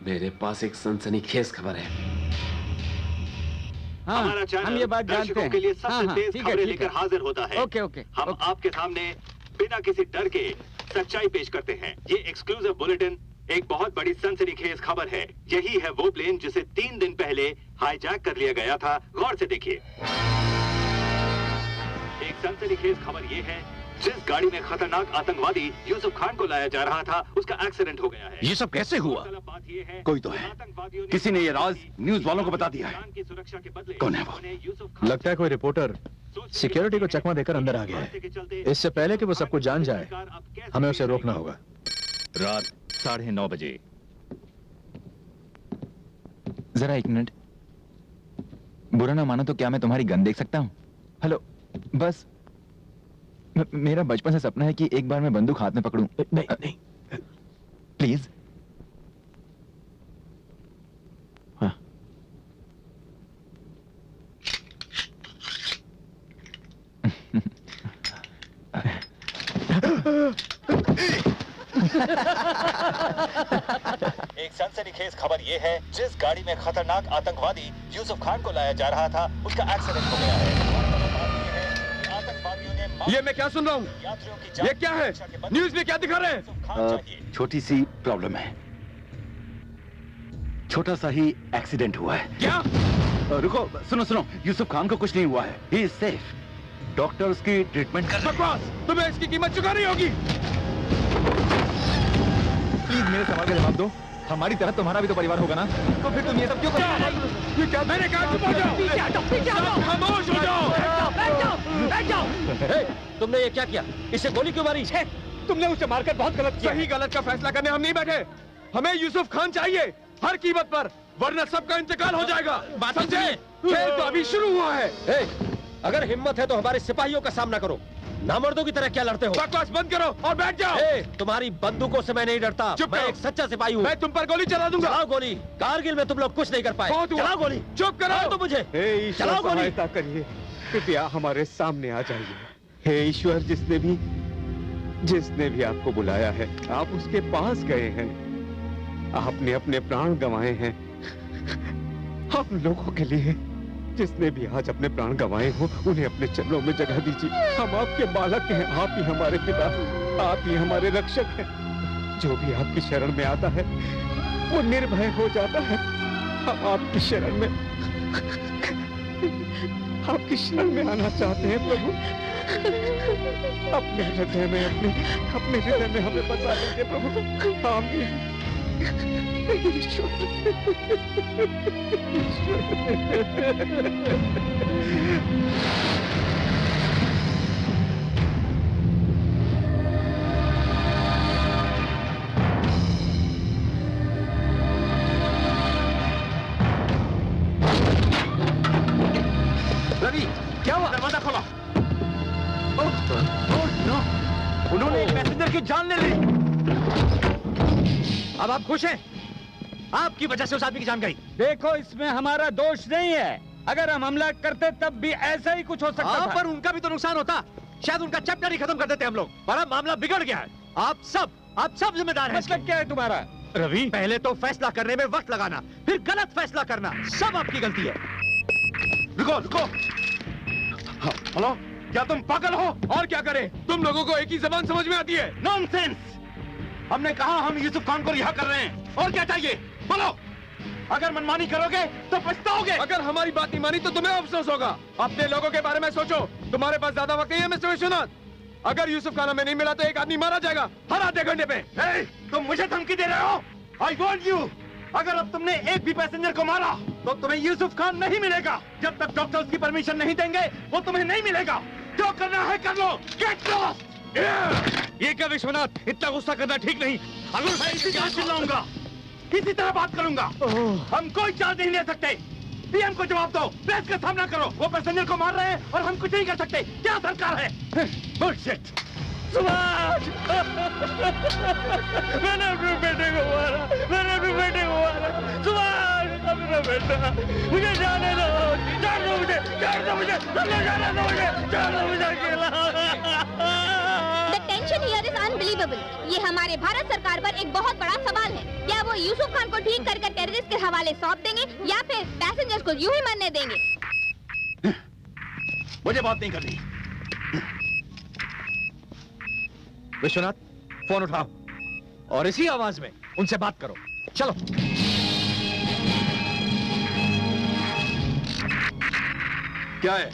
मेरे पास एक सनसनीखेज खबर है। हमारा चैनल हम ये बात जानते दर्शकों हैं। के लिए सबसे हाँ, तेज ठीक है, खबरें ठीक लेकर है। हाजिर होता है। ओके। हम आपके सामने बिना किसी डर के सच्चाई पेश करते हैं। ये एक्सक्लूसिव बुलेटिन एक बहुत बड़ी सनसनीखेज खबर है। यही है वो प्लेन जिसे 3 दिन पहले हाईजैक कर लिया गया था। गौर से देखिए। एक सनसनीखेज खबर ये है, जिस गाड़ी में खतरनाक आतंकवादी यूसुफ खान को लाया जा रहा था, उसका एक्सीडेंट हो गया है। ये सब कैसे हुआ? कोई तो है, किसी ने ये राज न्यूज वालों को बता दिया है। कौन है वो? लगता है कोई रिपोर्टर सिक्योरिटी को चकमा देकर अंदर आ गया है। इससे पहले कि वो सब कुछ जान जाए, हमें उसे रोकना होगा। रात 9:30 बजे। जरा 1 मिनट, बुरा ना मानो तो क्या मैं तुम्हारी गन देख सकता हूँ? हेलो, बस मेरा बचपन से सपना है कि एक बार मैं बंदूक हाथ में पकड़ूं। नहीं प्लीज। एक सनसनीखेज खबर ये है, जिस गाड़ी में खतरनाक आतंकवादी यूसुफ खान को लाया जा रहा था, उसका एक्सीडेंट हो गया है। आतंकवादियों ने ये मैं क्या सुन रहा हूँ? ये क्या है? न्यूज़ में क्या दिखा रहे हैं? छोटी सी प्रॉब्लम है, छोटा सा ही एक्सीडेंट हुआ है। क्या? रुको, सुनो सुनो, यूसुफ खान को कुछ नहीं हुआ है, ही इज सेफ। डॉक्टर उसकी ट्रीटमेंट कर रहे हैं। बकवास, तुम्हें इसकी कीमत चुकानी होगी। प्लीज मेरे सवाल का जवाब दो। हमारी तरह तुम्हारा भी तो परिवार होगा ना, तो फिर तुम ये सब क्यों कर रहे हो? ये क्या? मैंने कहा चुप हो जाओ। खामोश हो जाओ। तुमने ये क्या किया? इसे गोली क्यों मारी? तुमने उसे मारकर बहुत गलत किया। सही गलत का फैसला करने हम नहीं बैठे। हमें यूसुफ खान चाहिए हर कीमत पर, वरना सबका इंतकाल हो जाएगा। बात समझे? खेल तो अभी शुरू हुआ है। अगर हिम्मत है तो हमारे सिपाहियों का सामना करो, नामर्दों की तरह क्या लड़ते हो? बकवास बंद करो और बैठ जाओ। तुम्हारी बंदूकों से मैं नहीं डरता, मैं एक सच्चा सिपाही हूँ। मैं तुम पर गोली चला दूंगा। चलाओ गोली। कारगिल में तुम लोग कुछ नहीं कर पाए। चलाओ गोली। चुप करो तो मुझे। चलाओ गोली। सहायता करिए, कृपया हमारे सामने आ जाइए। हे ईश्वर, जिसने भी आपको बुलाया है, आप उसके पास गए हैं, आपने अपने प्राण गंवाए हैं। हम लोगों के लिए, जिसने भी आज अपने प्राण गंवाए हो, उन्हें अपने चरणों में जगह दीजिए। हम आपके बालक हैं, आप ही हमारे पिता, आप ही हमारे रक्षक हैं। जो भी आपकी शरण में आता है वो निर्भय हो जाता है। हम आपकी शरण में आना चाहते हैं प्रभु। अपने हृदय में हमें बसा लीजिए प्रभु। आमीन। रवि, क्या हुआ? दरवाजा खोलो। उन्होंने एक पैसेंजर की जान ले ली। अब आप खुश हैं? आपकी वजह से उस आदमी की जान गई। देखो, इसमें हमारा दोष नहीं है। अगर हम हमला करते तब भी ऐसा ही कुछ हो सकता था। पर उनका भी तो नुकसान होता। शायद उनका चैप्टर ही खत्म कर देते हम लोग। पर अब मामला बिगड़ गया है। आप सब जिम्मेदार हैं। मतलब क्या है तुम्हारा? रवि, पहले तो फैसला करने में वक्त लगाना, फिर गलत फैसला करना, सब आपकी गलती है। रुको। हेलो, क्या तुम पागल हो? और क्या करें? तुम लोगों को एक ही जबान समझ में आती है। नॉनसेंस! हमने कहा हम यूसुफ खान को रिहा कर रहे हैं, और क्या चाहिए? बोलो। अगर मनमानी करोगे तो पछताओगे। अगर हमारी बात नहीं मानी तो तुम्हें अफसोस होगा। अपने लोगों के बारे में सोचो। तुम्हारे पास ज्यादा वक्त नहीं है मिस्टर विश्वनाथ। अगर यूसुफ खान हमें नहीं मिला तो एक आदमी मारा जाएगा हर आधे घंटे पे। तुम मुझे धमकी दे रहे हो? I want you. अगर अब तुमने एक भी पैसेंजर को मारा तो तुम्हें यूसुफ खान नहीं मिलेगा। जब तक डॉक्टर उसकी परमिशन नहीं देंगे वो तुम्हें नहीं मिलेगा। जो करना है कर लो। Get lost. ये क्या विश्वनाथ, इतना गुस्सा करना ठीक नहीं। अगर मैं इसी तरह चिल्लाऊंगा, इसी तरह बात करूंगा, हम कोई चार्ज नहीं ले सकते। पीएम को जवाब दो, प्रेस का सामना करो। वो पैसेंजर को मार रहे हैं और हम कुछ नहीं कर सकते। क्या सरकार है? बुलशिट। सुभाष, मैंने अपने बेटे को मारा। सुभाष, अपना बेटा, मुझे जाने दो। जाने दो मुझे अकेला। The tension here is unbelievable. ये हमारे भारत सरकार पर एक बहुत बड़ा सवाल है। क्या वो यूसुफ खान को ठीक कर टेररिस्ट के हवाले सौंप देंगे या फिर पैसेंजर्स को यूं ही मरने देंगे? मुझे बात नहीं करनी। विश्वनाथ, फोन उठाओ और इसी आवाज में उनसे बात करो। चलो। क्या है?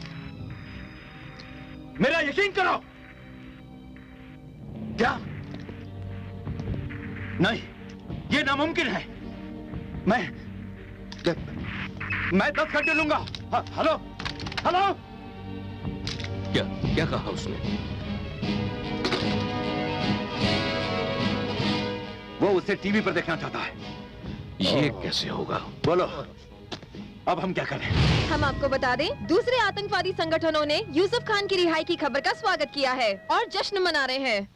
मेरा यकीन करो। क्या? नहीं, ये नामुमकिन है। मैं 10 घंटे लूंगा। हेलो। क्या कहा उसने? वो उसे टीवी पर देखना चाहता है। ये कैसे होगा? बोलो, अब हम क्या करें? हम आपको बता दें, दूसरे आतंकवादी संगठनों ने यूसुफ खान की रिहाई की खबर का स्वागत किया है और जश्न मना रहे हैं।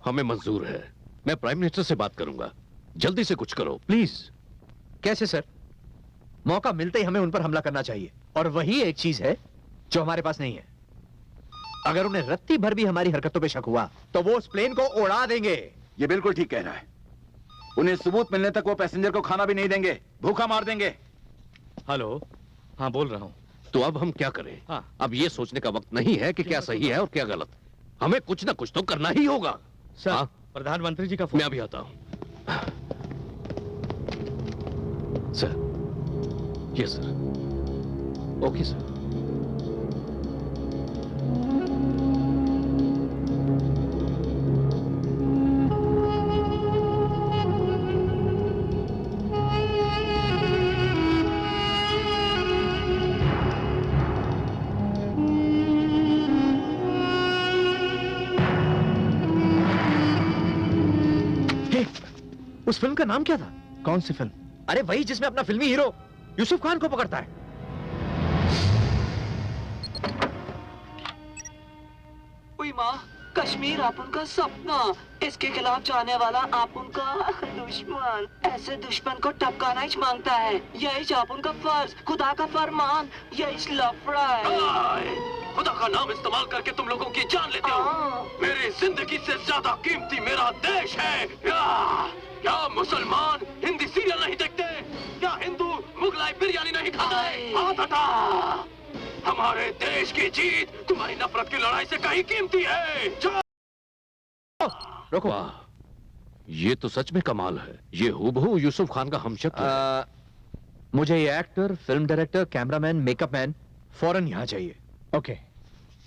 हमें मंजूर है। मैं प्राइम मिनिस्टर से बात करूंगा। जल्दी से कुछ करो प्लीज। कैसे सर? मौका मिलते ही हमें उन पर हमला करना चाहिए, और वही एक चीज है जो हमारे पास नहीं है। अगर उन्हें रत्ती भर भी हमारी हरकतों पे शक हुआ तो वो उस प्लेन को उड़ा देंगे। ये बिल्कुल ठीक कह रहा है। उन्हें सबूत मिलने तक वो पैसेंजर को खाना भी नहीं देंगे, भूखा मार देंगे। हेलो, हाँ बोल रहा हूँ। तो अब हम क्या करें? हाँ। अब ये सोचने का वक्त नहीं है कि क्या सही है और क्या गलत। हमें कुछ ना कुछ तो करना ही होगा। सर, हाँ? प्रधानमंत्री जी का फोन। मैं अभी आता हूँ। Sir, yes sir. Okay sir. उस फिल्म का नाम क्या था? कौन सी फिल्म? अरे वही जिसमें अपना फिल्मी हीरो यूसुफ खान को पकड़ता है। ओए माँ, कश्मीर आप उनका सपना, इसके खिलाफ जाने वाला आप उनका दुश्मन। ऐसे दुश्मन को टपकाना ही मांगता है, यही आप उनका फर्ज, खुदा का फरमान, यही लफड़ा है। खुदा का नाम इस्तेमाल करके तुम लोगों की जान लेते हो। मेरी जिंदगी से ज्यादा कीमती मेरा देश है। क्या मुसलमान हिंदी सीरियल नहीं देखते? क्या हिंदू मुगलाई बिरयानी नहीं खाते? हाथ हटा। हमारे देश की जीत तुम्हारी नफरत की लड़ाई से कहीं कीमती है। रुको, ये तो सच में कमाल है। ये हूबहू यूसुफ खान का हमशक्ल है। मुझे ये actor, film director, cameraman, makeup man फौरन यहाँ चाहिए। ओके।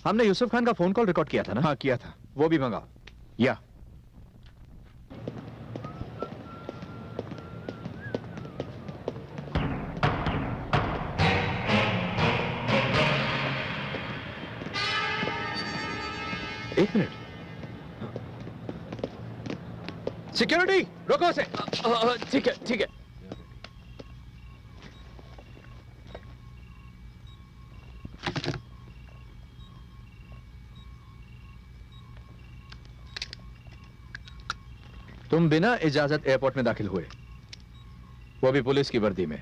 हमने यूसुफ खान का फोन कॉल रिकॉर्ड किया था ना? हाँ किया था। वो भी मंगाओ। या एक मिनट। सिक्योरिटी, रोको उसे। ठीक है, ठीक है। तुम बिना इजाजत एयरपोर्ट में दाखिल हुए, वो भी पुलिस की वर्दी में।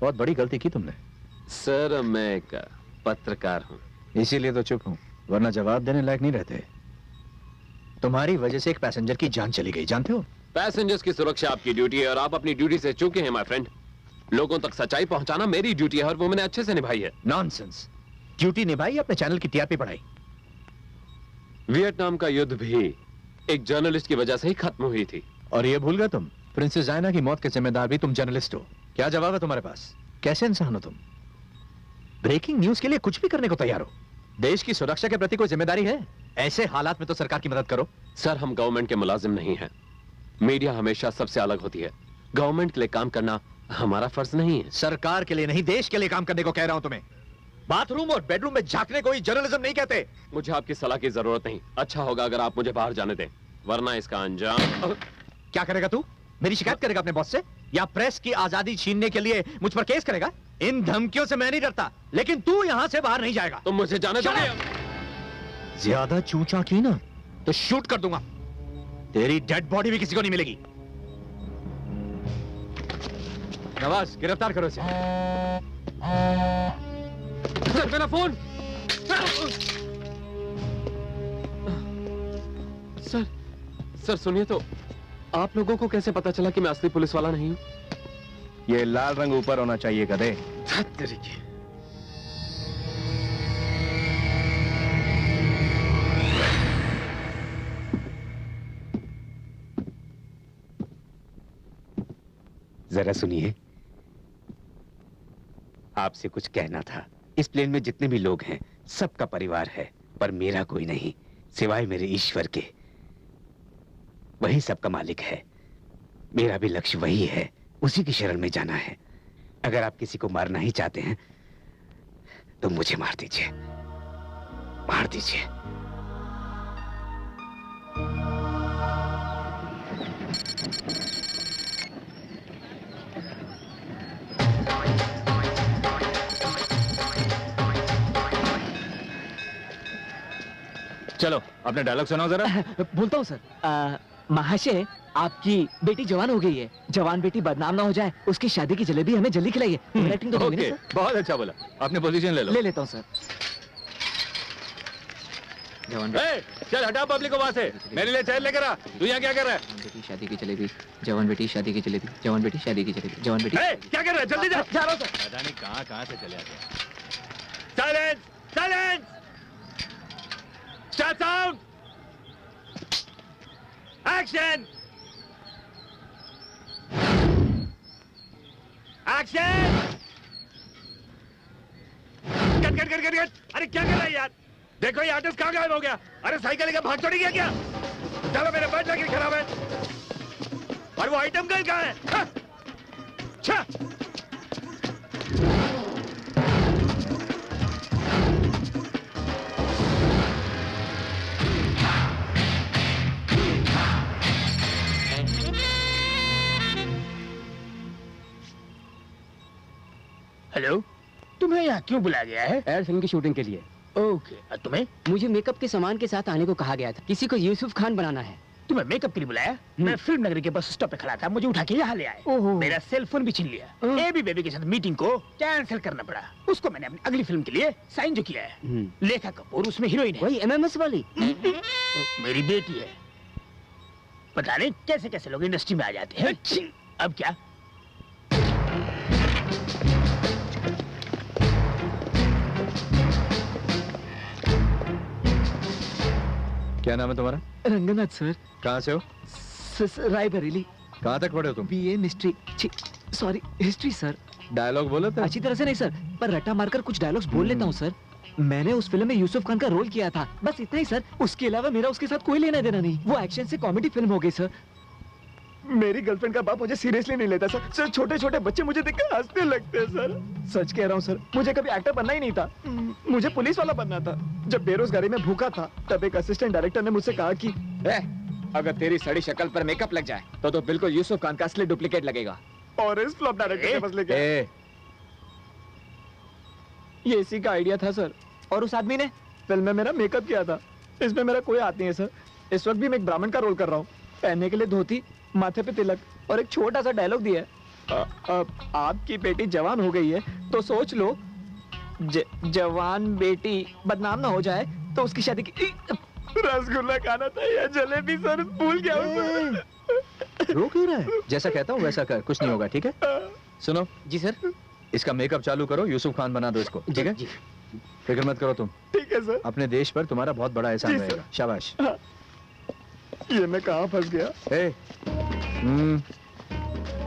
बहुत बड़ी गलती की तुमने। सर, मैं एक पत्रकार हूं। इसीलिए तो चुप हूं, वरना जवाब देने लायक नहीं रहते। तुम्हारी वजह से एक पैसेंजर की जान चली गई, जानते हो? पैसेंजर्स की सुरक्षा आपकी ड्यूटी है और आप अपनी ड्यूटी से चूके हैं माय फ्रेंड। लोगों तक सच्चाई पहुंचाना मेरी ड्यूटी है और वो मैंने अच्छे से निभाई है। नॉनसेंस। ड्यूटी निभाई, अपने चैनल की टीआरपी बढ़ाई। वियतनाम का युद्ध भी एक जर्नलिस्ट की वजह से ही खत्म हुई थी। और ये भूल गए तुम, प्रिंसेस डायना की मौत के जिम्मेदार भी तुम जर्नलिस्ट हो। क्या जवाब है तुम्हारे पास? कैसे इंसान हो तुम? ब्रेकिंग न्यूज के लिए कुछ भी करने को तैयार हो। देश की सुरक्षा के प्रति कोई जिम्मेदारी है? ऐसे हालात में तो सरकार की मदद करो। सर, हम गवर्नमेंट के मुलाजिम नहीं हैं। मीडिया हमेशा सबसे अलग होती है। गवर्नमेंट के लिए काम करना हमारा फर्ज नहीं है। सरकार के लिए नहीं, देश के लिए काम करने को कह रहा हूं तुम्हें। बाथरूम और बेडरूम में झांकने को ही जर्नलिज्म नहीं कहते। मुझे आपकी सलाह की जरूरत नहीं। अच्छा होगा अगर आप मुझे बाहर जाने दें, वरना इसका अंजाम। क्या करेगा तू? मेरी शिकायत करेगा अपने बॉस से, या प्रेस की आजादी छीनने के लिए मुझ पर केस करेगा? इन धमकियों से मैं नहीं डरता, लेकिन तू यहां से बाहर नहीं जाएगा। तुम मुझे जाने दो। ज्यादा चूचा की ना तो शूट कर दूंगा। तेरी डेड बॉडी भी किसी को नहीं मिलेगी। नवाज, गिरफ्तार करो इसे। सर, मेरा फोन। सर सुनिए तो, आप लोगों को कैसे पता चला कि मैं असली पुलिस वाला नहीं हूं? ये लाल रंग ऊपर होना चाहिए गधे। तरीके। जरा सुनिए, आपसे कुछ कहना था। इस प्लेन में जितने भी लोग हैं सबका परिवार है, पर मेरा कोई नहीं, सिवाय मेरे ईश्वर के। वही सबका मालिक है। मेरा भी लक्ष्य वही है, उसी की शरण में जाना है। अगर आप किसी को मारना ही चाहते हैं तो मुझे मार दीजिए, मार दीजिए। चलो अपने डायलॉग सुनाओ जरा। बोलता हूँ सर। महाशय, आपकी बेटी जवान हो गई है। जवान बेटी बदनाम ना हो जाए, उसकी शादी की जलेबी हमें जल्दी खिलाइए। एक्टिंग तो ओके, बहुत अच्छा बोला। अपने पोजीशन ले लो। ले लेता हूँ सर। चल हटा पब्लिक को वहां से, मेरे लिए चैन लेकर आ। तू यहाँ क्या कर रहा है? बेटी शादी की जलेबी, जवान बेटी शादी की जलेबी, जवान बेटी शादी की जलेबी, जवान बेटी। क्या कर रहा है? जल्दी जा। जा रहा हूँ सर। पता नहीं कहाँ से चले आते हैं। Silence, silence, start sound, action, action. Cut. अरे क्या कर रहा है यार? देखो ये आर्टिस्ट कहाँ गायब हो गया? अरे साइकिल लेकर भाग चढ़ी गया क्या? चलो मेरे बैठ जाके खराब है। और वो आइटम गर्ल कहाँ है? छा! हेलो, तुम्हें यहाँ क्यों बुलाया गया है? एड फिल्म की शूटिंग के लिए। ओके, और तुम्हें? मुझे मेकअप के सामान के साथ आने को कहा गया था। किसी को यूसुफ खान बनाना है। तुम्हें मेकअप के लिए बुलाया? मैं फिल्म नगरी के बस स्टॉप पे खड़ा था, मुझे उठा के यहाँ ले आए। मेरा सेल फोन भी छीन लिया। एबी बेबी के साथ मीटिंग को कैंसिल करना पड़ा। उसको मैंने अपनी अगली फिल्म के लिए साइन जो किया है। लेखा कपूर उसमें हीरोइन है। वही MMS वाली। मेरी बेटी है। पता नहीं कैसे कैसे लोग इंडस्ट्री में आ जाते हैं। अब क्या? क्या नाम है तुम्हारा? रंगनाथ सर। कहाँ से हो? रायबरेली। कहाँ तक पढ़े हो तुम? BA mystery, sorry history sir. Dialogue बोले थे? अच्छी तरह से नहीं सर, पर रट्टा मारकर कुछ डायलॉग्स बोल लेता हूँ सर। मैंने उस फिल्म में यूसुफ खान का रोल किया था, बस इतना ही सर। उसके अलावा मेरा उसके साथ कोई लेना देना नहीं। वो एक्शन से कॉमेडी फिल्म हो गई सर। मेरी गर्लफ्रेंड का बाप मुझे सीरियसली नहीं लेता सर। छोटे छोटे बच्चे मुझे देखकर हंसने लगते हैं सर। सच कह रहा हूँ सर, मुझे कभी एक्टर बनना ही नहीं था। मुझे पुलिस वाला बनना था। जब बेरोजगारी में भूखा था, तब एक असिस्टेंट डायरेक्टर ने मुझसे कहा कि अगर तेरी सड़ी शक्ल पर मेकअप लग जाए तो बिल्कुल यूसुफ खान का असली डुप्लीकेट लगेगा। और इस फ्लॉप डायरेक्टर के पास लेके ये इसी का आइडिया था सर। और उस आदमी ने फिल्म में मेरा मेकअप किया था। इसमें मेरा कोई हाथ नहीं है सर। इस वक्त भी मैं एक ब्राह्मण का रोल कर रहा हूँ। पहनने के लिए धोती, माथे पे तिलक और एक छोटा सा डायलॉग दिया है। आपकी बेटी जवान हो गई है तो सोच लो जवान बेटी बदनाम ना हो जाए तो उसकी शादी की। रसगुल्ला खाना था या जलेबी सर? भूल गया हूँ। रो क्यों रहा है? जैसा कहता हूँ वैसा कर, कुछ नहीं होगा। ठीक है? सुनो जी सर। इसका मेकअप चालू करो, यूसुफ खान बना दो इसको। ठीक है? फिक्र मत करो तुम। ठीक है सर। अपने देश पर तुम्हारा बहुत बड़ा एहसान रहेगा। शाबाश। ये मैं कहाँ फंस गया?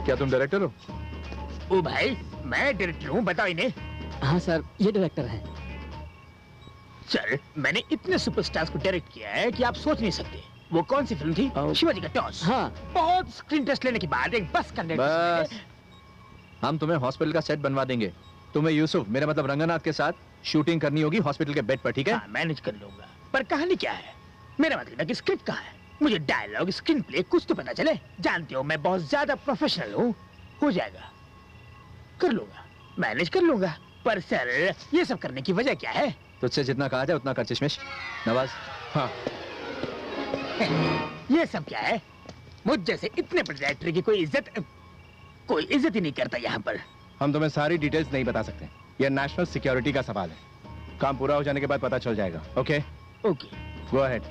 क्या तुम डायरेक्टर हो? ओ भाई, मैं डायरेक्टर हूँ, बताओ इन्हें। हाँ सर, ये डायरेक्टर है। सर, मैंने इतने सुपरस्टार्स को डायरेक्ट किया है कि आप सोच नहीं सकते। वो कौन सी फिल्म थी? शिवाजी का टॉस। हाँ। बहुत स्क्रीन टेस्ट लेने के बाद एक बस कंडक्टर। बस, हम तुम्हें हॉस्पिटल का सेट बनवा देंगे। तुम्हें यूसुफ, मेरा मतलब रंगनाथ के साथ शूटिंग करनी होगी हॉस्पिटल के बेड पर। ठीक है? हाँ, मैनेज कर लूंगा। पर कहानी क्या है? मेरा मतलब है कि स्क्रिप्ट कहाँ है? मुझे डायलॉग, स्क्रीन प्ले कुछ तो पता चले। जानते हो मैं बहुत ज्यादा प्रोफेशनल हूँ। हो जाएगा, कर लूंगा, मैनेज कर लूंगा। पर सर, ये सब करने की वजह क्या है? तुझसे जितना कहा जाए उतना कर चश्मिश। नवाज। हाँ। ये सब क्या है? मुझ जैसे इतने बड़े डायरेक्टर की कोई इज्जत ही नहीं करता यहाँ पर। हम तुम्हें सारी डिटेल्स नहीं बता सकते। यह नेशनल सिक्योरिटी का सवाल है। काम पूरा हो जाने के बाद पता चल जाएगा। ओके? ओके। गो अहेड,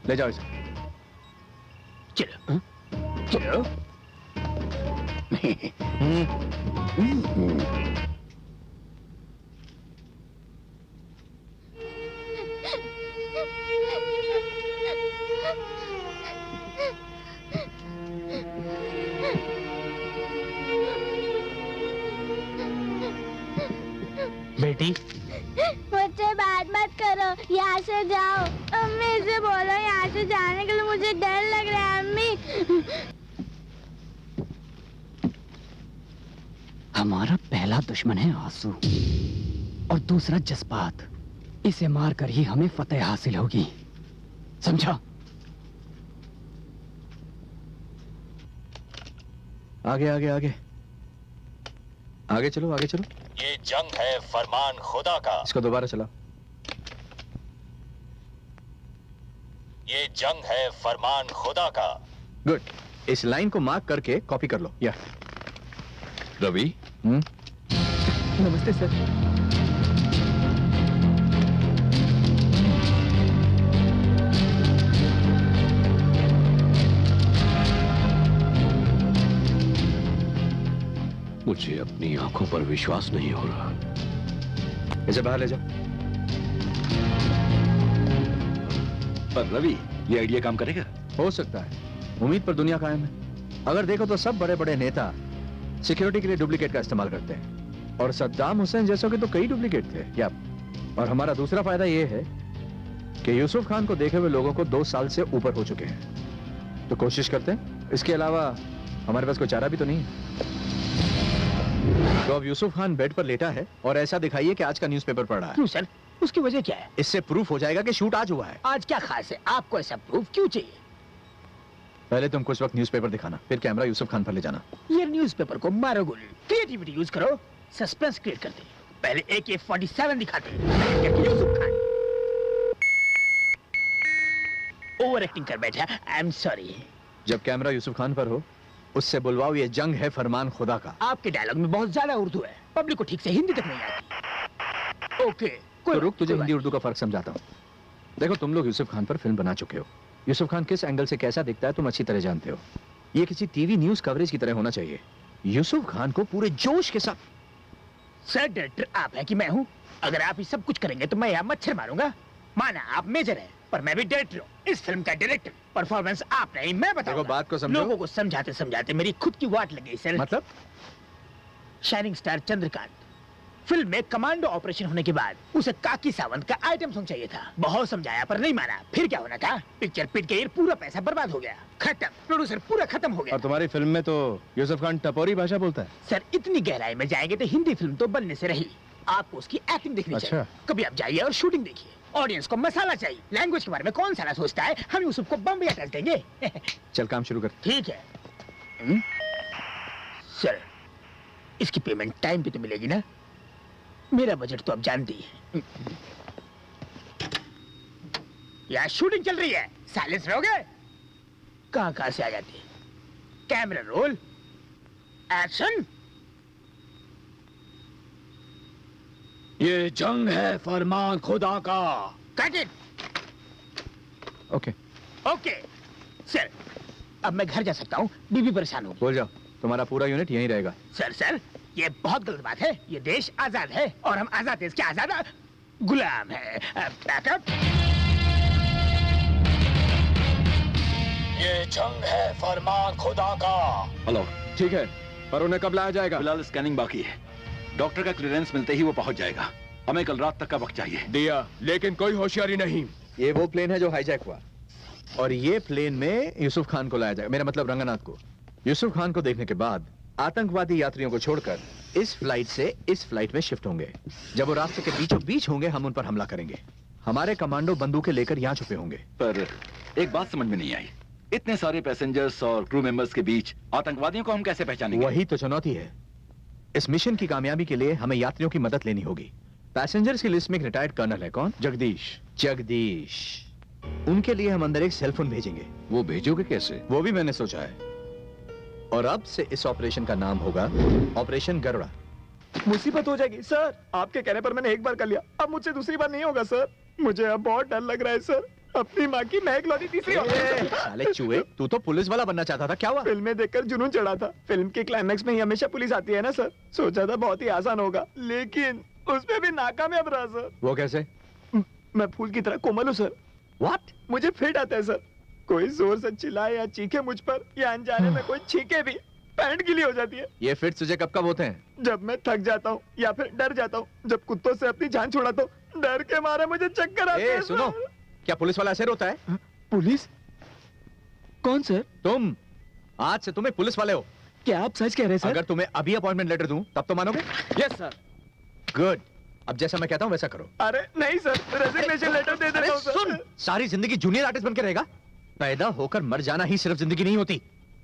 ले जाओ इसे। चलो चलो। बेटी, मुझसे बात मत करो, यहाँ से जाओ। अम्मी से बोलो यहाँ से जाने के लिए, मुझे डर लग रहा है अम्मी। हमारा पहला दुश्मन है आंसू और दूसरा जज्बात। इसे मारकर ही हमें फतेह हासिल होगी, समझा? आगे आगे आगे आगे चलो, आगे चलो। ये जंग है फरमान खुदा का। इसको दोबारा चलाओ। ये जंग है फरमान खुदा का। गुड। इस लाइन को मार्क करके कॉपी कर लो। या रवि। नमस्ते सर। मुझे अपनी आंखों पर विश्वास नहीं हो रहा। इसे बाहर ले जाओ। पर रवि, ये आइडिया काम करेगा? हो सकता है, उम्मीद पर दुनिया कायम है। अगर देखो तो सब बड़े बड़े नेता सिक्योरिटी के लिए डुप्लीकेट का इस्तेमाल करते हैं, और सद्दाम हुसैन जैसों के तो कई डुप्लीकेट थे। या और हमारा दूसरा फायदा ये है कि यूसुफ खान को देखे हुए लोगों को 2 साल से ऊपर हो चुके हैं, तो कोशिश करते हैं। इसके अलावा हमारे पास कोई चारा भी तो नहीं है। तो अब यूसुफ खान बेड पर लेटा है और ऐसा दिखाइए कि आज का न्यूज़पेपर पढ़ रहा है। क्यों सर, उसकी वजह क्या है? इससे प्रूफ हो जाएगा कि शूट आज हुआ है। आज क्या खास है? आपको ऐसा प्रूफ क्यों चाहिए? पहले तुम कुछ वक्त न्यूज़पेपर दिखाना, फिर कैमरा यूसुफ खान पर ले जाना। ये न्यूज़पेपर को मारो गोली, क्रिएटिविटी यूज करो, सस्पेंस क्रिएट करते हैं। पहले AK-47 दिखाते हैं, यूसुफ खान ओवर एक्टिंग कर बैठा। I am sorry. जब कैमरा यूसुफ खान पर हो, उससे बुलवाओ ये जंग है फरमान खुदा का। आपके डायलॉग में बहुत ज्यादा उर्दू है, पब्लिक को ठीक से हिंदी तक नहीं आती। ओके, तो रुक, तुझे हिंदी उर्दू का फर्क समझाता हूँ। देखो, तुम लोग यूसुफ खान पर फिल्म बना चुके हो। यूसुफ खान किस एंगल से कैसा दिखता है तुम अच्छी तरह जानते हो। ये किसी टीवी न्यूज कवरेज की तरह होना चाहिए। यूसुफ खान को पूरे जोश के साथ। सर, डायरेक्टर आप है कि मैं हूँ? अगर आप ये सब कुछ करेंगे तो मैं यहाँ मच्छर मारूंगा। माना आप मेजर है, पर मैं भी डायरेक्टर हूँ, इस फिल्म का डायरेक्टर। परफॉर्मेंस आप नहीं, मैं बताऊंगा। देखो, बात को समझो। लोगों को समझाते समझाते मेरी खुद की वाट लगी सर। मतलब? शाइनिंग स्टार चंद्रकांत फिल्म में कमांडो ऑपरेशन होने के बाद उसे काकी सावंत का आइटम सॉन्ग चाहिए था। बहुत समझाया पर नहीं माना। फिर क्या होना था? पिक्चर पिट गई, पूरा पैसा बर्बाद हो गया, खत्म। प्रोड्यूसर पूरा खत्म हो गया। और तुम्हारी फिल्म में तो यूसुफ खान टपोरी भाषा बोलता है। सर, इतनी गहराई में जाएंगे तो हिंदी फिल्म तो बनने से रही। आपको उसकी एक्टिंग देखनी चाहिए। कभी आप जाइए और शूटिंग देखिए। ऑडियंस को मसाला चाहिए। लैंग्वेज के बारे में कौन सारा सोचता है? हम यूसुफ को बम्बई अटैच देंगे। चल, काम शुरू कर। ठीक है। सर, इसकी पेमेंट टाइम पे तो मिलेगी ना? मेरा बजट तो आप जानती है। यहाँ शूटिंग चल रही है, साइलेंस रहोगे? कहाँ से आ जाती है? Camera roll, action. ये जंग है फरमान खुदा का। Cut it. Okay okay sir, अब मैं घर जा सकता हूँ। बीबी परेशान होगी। बोल जाओ, तुम्हारा पूरा यूनिट यहीं रहेगा। सर, ये बहुत गलत बात है। ये देश आजाद है और हम आजाद देश के आजाद गुलाम है। बैकअप। ये जंग है फरमान खुदा का। हेलो। ठीक है, पर उन्हें कब लाया जाएगा? फिलहाल स्कैनिंग बाकी है। डॉक्टर का क्लियरेंस मिलते ही वो पहुंच जाएगा। हमें कल रात तक का वक्त चाहिए। दिया, लेकिन कोई होशियारी नहीं। ये वो प्लेन है जो हाईजैक हुआ, और ये प्लेन में यूसुफ खान को लाया जाएगा। मेरा मतलब रंगनाथ को। यूसुफ खान को देखने के बाद आतंकवादी यात्रियों को छोड़कर इस फ्लाइट से इस फ्लाइट में शिफ्ट होंगे। जब वो रास्ते के बीचों बीच होंगे, हम उन पर हमला करेंगे। हमारे कमांडो बंदूकें लेकर यहाँ छुपे होंगे। पर एक बात समझ में नहीं आई, इतने सारे पैसेंजर्स और क्रू मेंबर्स के बीच आतंकवादियों को हम कैसे पहचानेंगे? वही तो चुनौती है। इस मिशन की कामयाबी के लिए हमें यात्रियों की मदद लेनी होगी। पैसेंजर्स की लिस्ट में एक रिटायर्ड कर्नल है। कौन? जगदीश। उनके लिए हम अंदर एक सेलफोन भेजेंगे। वो भेजोगे कैसे? वो भी मैंने सोचा है। और अब से इस ऑपरेशन का नाम होगा ऑपरेशन गरुड़ा। मुसीबत हो जाएगी सर। आपके कहने पर मैंने एक बार कर लिया, अब मुझसे दूसरी बार नहीं होगा सर। मुझे अब बहुत डर लग रहा है सर। अपनी माँ की महक लौटी तीसरी। साले चूहे, तू तो पुलिस वाला बनना चाहता था, क्या हुआ? फिल्में देखकर जुनून चढ़ा था। फिल्म के क्लाइमैक्स में ही हमेशा पुलिस आती है ना सर। सोचा था बहुत ही आसान होगा, लेकिन उसमें भी नाकामयाब रहा सर। वो कैसे? मैं फूल की तरह कोमल हूँ सर। What? मुझे फिट आता है सर। कोई जोर से चिल्लाए या चीखे मुझ पर, या अनजाने में कोई छीके भी, पैंट गीली हो जाती है। ये फिट तुझे कब होते हैं? जब मैं थक जाता हूँ या फिर डर जाता हूँ। जब कुत्तों से अपनी जान छुड़ाता हूँ, डर के मारे मुझे चक्कर आते हैं। सुनो, क्या पुलिस वाला ऐसे रोता है? पुलिस? कौन सर? तुम। आज से तुम्हें पुलिस वाले हो। क्या आप सच कह रहे हैं सर? अगर तुम्हें अभी अपॉइंटमेंट लेटर दूं, तब तो मानोगे? Yes sir. गुड। अब जैसा मैं कहता हूं वैसा करो। अरे नहीं सर, रेजिग्नेशन लेटर दे देता हूं सर। सुन, सारी जिंदगी जूनियर आर्टिस्ट बन के रहेगा? पैदा होकर मर जाना ही सिर्फ जिंदगी नहीं होती।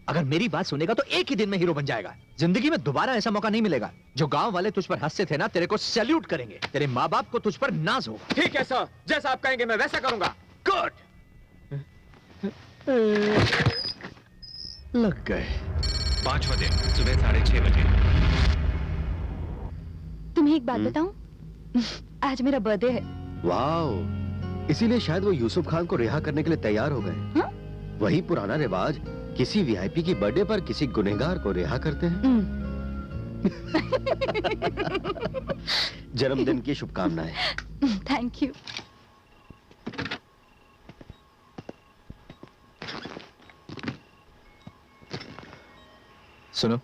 अगर मेरी बात सुनेगा तो एक ही दिन में हीरो बन जाएगा। जिंदगी में दोबारा ऐसा मौका नहीं मिलेगा। जो गांव वाले तुझ पर हंसते थे ना, तेरे को सैल्यूट करेंगे। तेरे माँ बाप को तुझ पर नाज होगा। ठीक है सर, जैसा आप कहेंगे मैं वैसा करूंगा। गुड। लग गए। 5वां दिन सुबह 6:30 बजे। तुम्हें एक बात बताऊं? आज मेरा बर्थडे है। वाह, इसीलिए शायद वो यूसुफ खान को रिहा करने के लिए तैयार हो गए। वही पुराना रिवाज, किसी वीआईपी की बर्थडे पर किसी गुनहगार को रिहा करते हैं। जन्मदिन की शुभकामनाएं। Thank you. सुनो,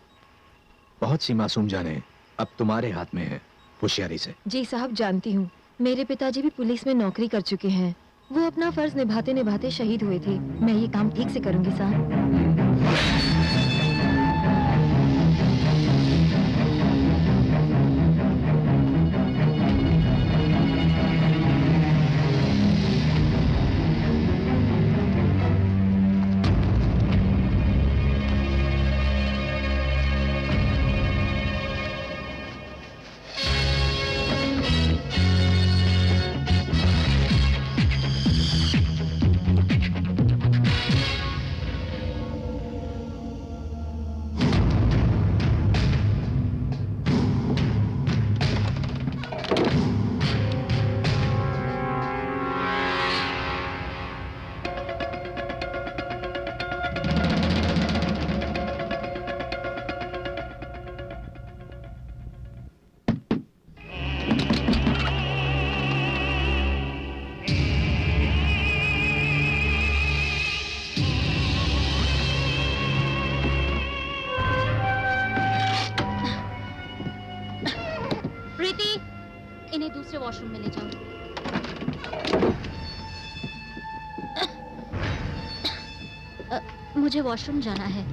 बहुत सी मासूम जानें अब तुम्हारे हाथ में है, होशियारी से। जी साहब, जानती हूँ। मेरे पिताजी भी पुलिस में नौकरी कर चुके हैं। वो अपना फर्ज निभाते निभाते शहीद हुए थे। मैं ये काम ठीक से करूंगी साहब। इन्हें दूसरे वॉशरूम में ले जाओ। मुझे वॉशरूम जाना है।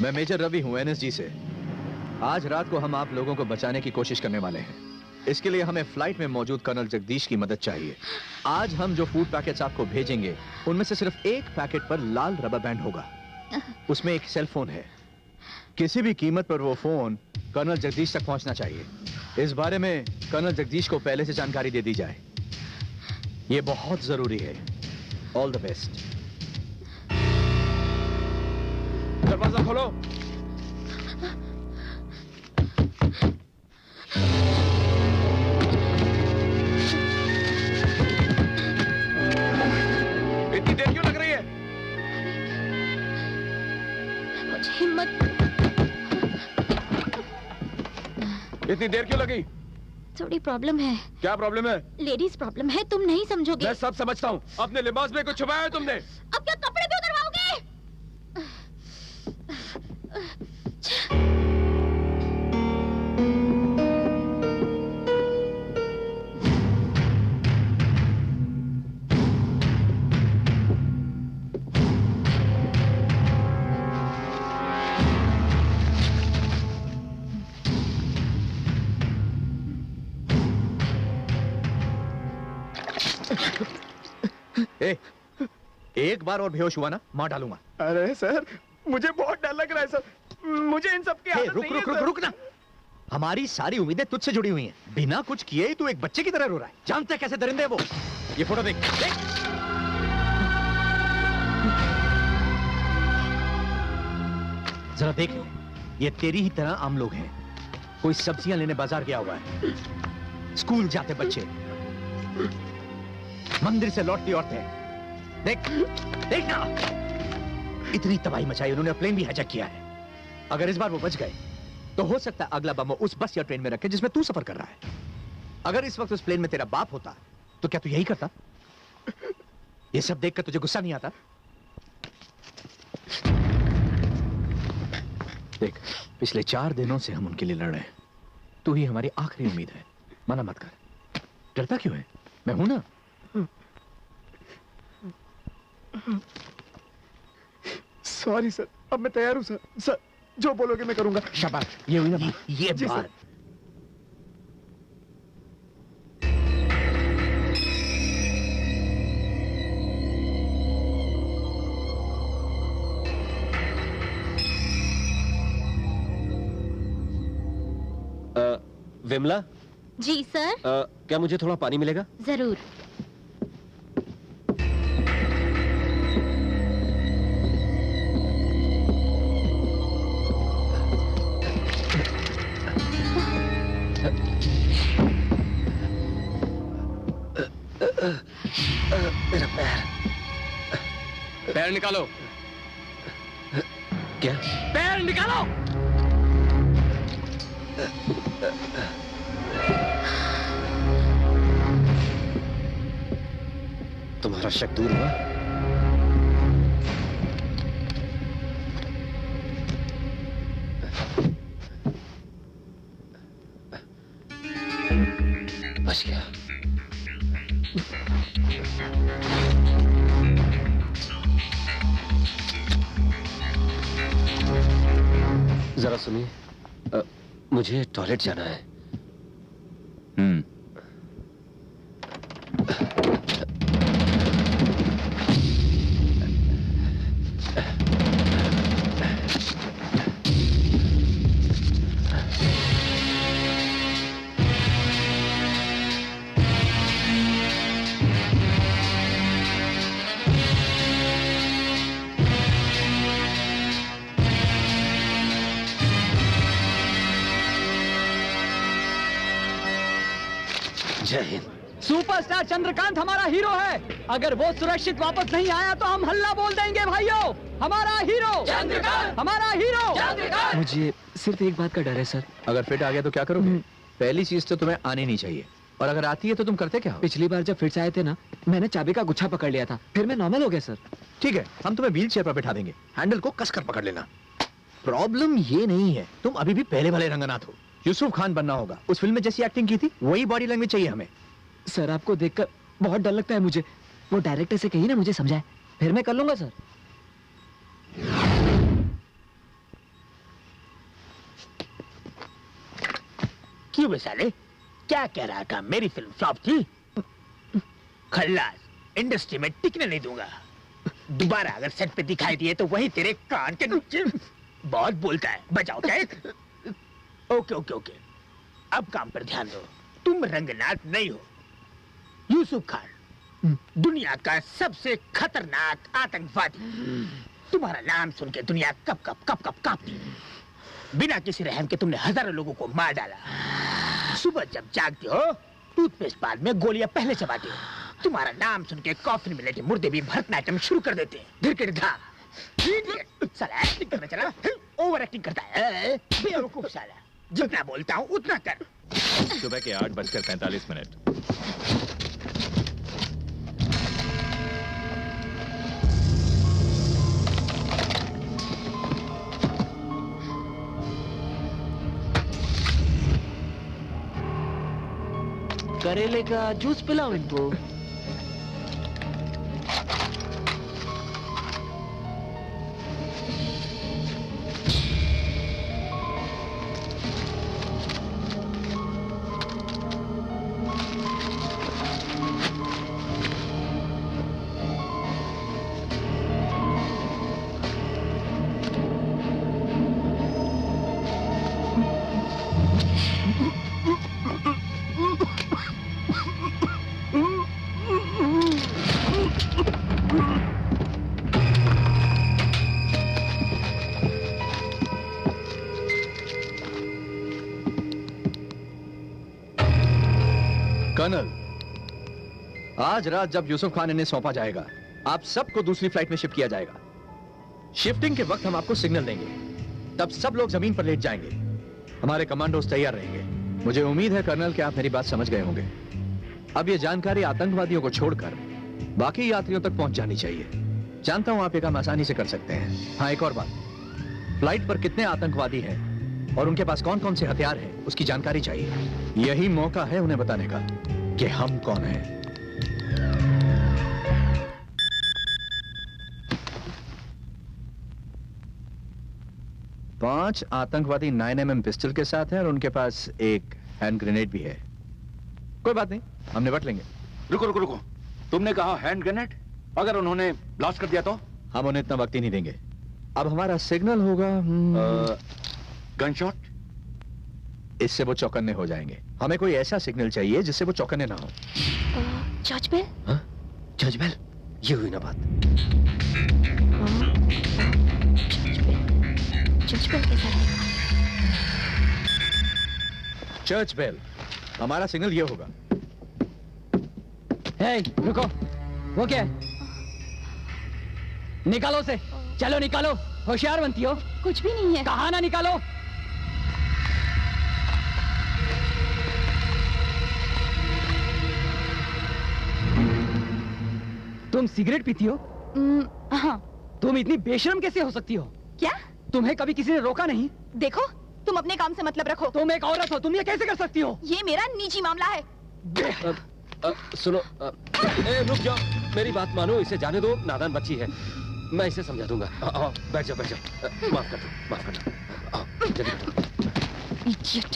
मैं मेजर रवि हूं, एनएसजी से। आज रात को हम आप लोगों को बचाने की कोशिश करने वाले हैं। इसके लिए हमें फ्लाइट में मौजूद कर्नल जगदीश की मदद चाहिए। आज हम जो फूड पैकेट्स आपको भेजेंगे उनमें से सिर्फ एक पैकेट पर लाल रबर बैंड होगा। उसमें एक सेल फोन है। किसी भी कीमत पर वो फोन कर्नल जगदीश तक पहुंचना चाहिए। इस बारे में कर्नल जगदीश को पहले से जानकारी दे दी जाए। ये बहुत जरूरी है। All the best. दरवाजा खोलो। इतनी देर क्यों लग रही है? मुझे हिम्मत। इतनी देर क्यों लगी? थोड़ी प्रॉब्लम है। क्या प्रॉब्लम है? लेडीज प्रॉब्लम है, तुम नहीं समझोगे। मैं सब समझता हूँ। अपने लिबास में कुछ छुपाया है तुमने? अब क्या कपड़े भी उतरवाओगे? एक बार और बेहोश हुआ ना, मार डालूंगा। अरे सर, मुझे बहुत डर लग रहा है सर। मुझे इन सब की आदत रुक नहीं रुक है, रुक सर। रुक ना। हमारी सारी उम्मीदें तुझसे जुड़ी हुई हैं। बिना कुछ किए ही तू एक बच्चे की तरह रो रहा है। जानते हैं कैसे दरिंदे हैं वो? ये फोटो देख देख। जरा देख ले, ये तेरी ही तरह आम लोग हैं। कोई सब्जियां लेने बाजार गया हुआ है, स्कूल जाते बच्चे, मंदिर से लौटती औरतें। देख देख ना, इतनी तबाही मचाई उन्होंने। प्लेन भी हाईजैक किया है। अगर इस बार वो बच गए तो हो सकता है अगला बम वो उस बस या ट्रेन में रखे जिसमें तू सफर कर रहा है। अगर इस वक्त उस प्लेन में तेरा बाप होता तो क्या तू यही करता? ये सब देखकर तुझे गुस्सा नहीं आता? देख, पिछले 4 दिनों से हम उनके लिए लड़ रहे हैं। तू ही हमारी आखिरी उम्मीद है। मना मत कर। डरता क्यों है? मैं हूं ना। सॉरी सर, अब मैं तैयार हूँ सर। सर, जो बोलोगे मैं करूंगा। शाबाश, ये हुई ना बात। ये जी, बात। सर। विमला, जी सर। क्या मुझे थोड़ा पानी मिलेगा? जरूर। मेरा पैर। पैर निकालो। क्या? पैर निकालो। तुम्हारा शक दूर हुआ? बच गया। जरा सुनिए, मुझे टॉयलेट जाना है। जय हिंद। सुपरस्टार चंद्रकांत हमारा हीरो है। अगर वो सुरक्षित वापस नहीं आया तो हम हल्ला बोल देंगे भाइयों। हमारा हीरो चंद्रकांत, हमारा हीरो चंद्रकांत। मुझे सिर्फ एक बात का डर है सर। अगर फिट आ गया तो क्या करोगे? पहली चीज तो तुम्हें आनी नहीं चाहिए, और अगर आती है तो तुम करते क्या हो? पिछली बार जब फिट से आए थे ना, मैंने चाबी का गुच्छा पकड़ लिया था, फिर मैं नॉर्मल हो गया सर। ठीक है, हम तुम्हें व्हील चेयर पर बैठा देंगे, हैंडल को कसकर पकड़ लेना। प्रॉब्लम ये नहीं है, तुम अभी भी पहले वाले रंगनाथ हो। यूसुफ खान बनना होगा। उस फिल्म में जैसी एक्टिंग की थी वही बॉडी लैंग्वेज चाहिए हमें। सर आपको देखकर बहुत डर लगता है मुझे। वो डायरेक्टर से कही ना मुझे समझाए, फिर मैं कर लूंगा सर। क्यों बे साले, क्या कह रहा था? मेरी फिल्म फ्लॉप थी? खल्लास, इंडस्ट्री में टिकने नहीं दूंगा। दोबारा अगर सेट पे दिखाई दिए तो वही तेरे कान के नीचे। बहुत बोलता है, बजाओ क्या? ओके ओके ओके, अब काम पर ध्यान दो। तुम रंगनाथ नहीं हो, यूसुफ खान, दुनिया का सबसे खतरनाक आतंकवादी। तुम्हारा नाम सुन के दुनिया कब कब कांपती। बिना किसी रहम के तुमने हजारों लोगों को मार डाला। सुबह जब जागते हो, टूथपेस्ट बाद में गोलियां पहले चबाते हो। तुम्हारा नाम सुन के कॉफिन में लेटे मुर्दे भी भरतनाट्यम शुरू कर देते हैं। साला एक्टिंग करना चला, ओवर एक्टिंग करता है। बेवकूफ साला, जितना बोलता हूँ उतना कर। सुबह के 8:45। करेले का जूस पिलाओ इनको। कर्नल, आज रात जब यूसुफ खान इन्हें सौंपा जाएगा, आप सबको दूसरी फ्लाइट में शिफ्ट किया जाएगा। शिफ्टिंग के वक्त हम आपको सिग्नल देंगे, तब सब लोग जमीन पर लेट जाएंगे। हमारे कमांडोज तैयार रहेंगे। मुझे उम्मीद है कर्नल कि आप मेरी बात समझ गए होंगे। अब ये जानकारी आतंकवादियों को छोड़कर बाकी यात्रियों तक पहुंच जानी चाहिए। जानता हूं आप ये काम आसानी से कर सकते हैं। हाँ, एक और बात, फ्लाइट पर कितने आतंकवादी हैं और उनके पास कौन कौन से हथियार हैं, उसकी जानकारी चाहिए। यही मौका है उन्हें बताने का कि हम कौन हैं। पांच आतंकवादी 9mm पिस्टल के साथ हैं और उनके पास एक हैंड ग्रेनेड भी है। कोई बात नहीं, हम निपट लेंगे। रुको रुको रुको, तुमने कहा हैंड ग्रेनेड? अगर उन्होंने ब्लास्ट कर दिया तो? हम उन्हें इतना वक्त ही नहीं देंगे। अब हमारा सिग्नल होगा गन शॉट। इससे वो चौकन्ने हो जाएंगे। हमें कोई ऐसा सिग्नल चाहिए जिससे वो चौकन्ने ना हो। जज बेल? जज बेल? ये हुई ना बात। जज बेल कैसा है? Church bell. हमारा सिग्नल ये होगा। हे, रुको। वो क्या है? निकालो उसे। चलो निकालो। होशियार बनती हो। कुछ भी नहीं है। कहा ना निकालो। तुम सिगरेट पीती हो? हाँ। तुम इतनी बेशर्म कैसे हो सकती हो? क्या? तुम्हें कभी किसी ने रोका नहीं? देखो, तुम अपने काम से मतलब रखो। तुम एक औरत हो, तुम ये कैसे कर सकती हो? ये मेरा निजी मामला है। सुनो, रुक जाओ, मेरी बात मानो, इसे जाने दो, नादान बच्ची है, मैं इसे समझा दूंगा। आओ, बैठ जाओ, बैठ जाओ। माफ कर दो, माफ कर दो। आओ, जल्दी बैठो। इडियट।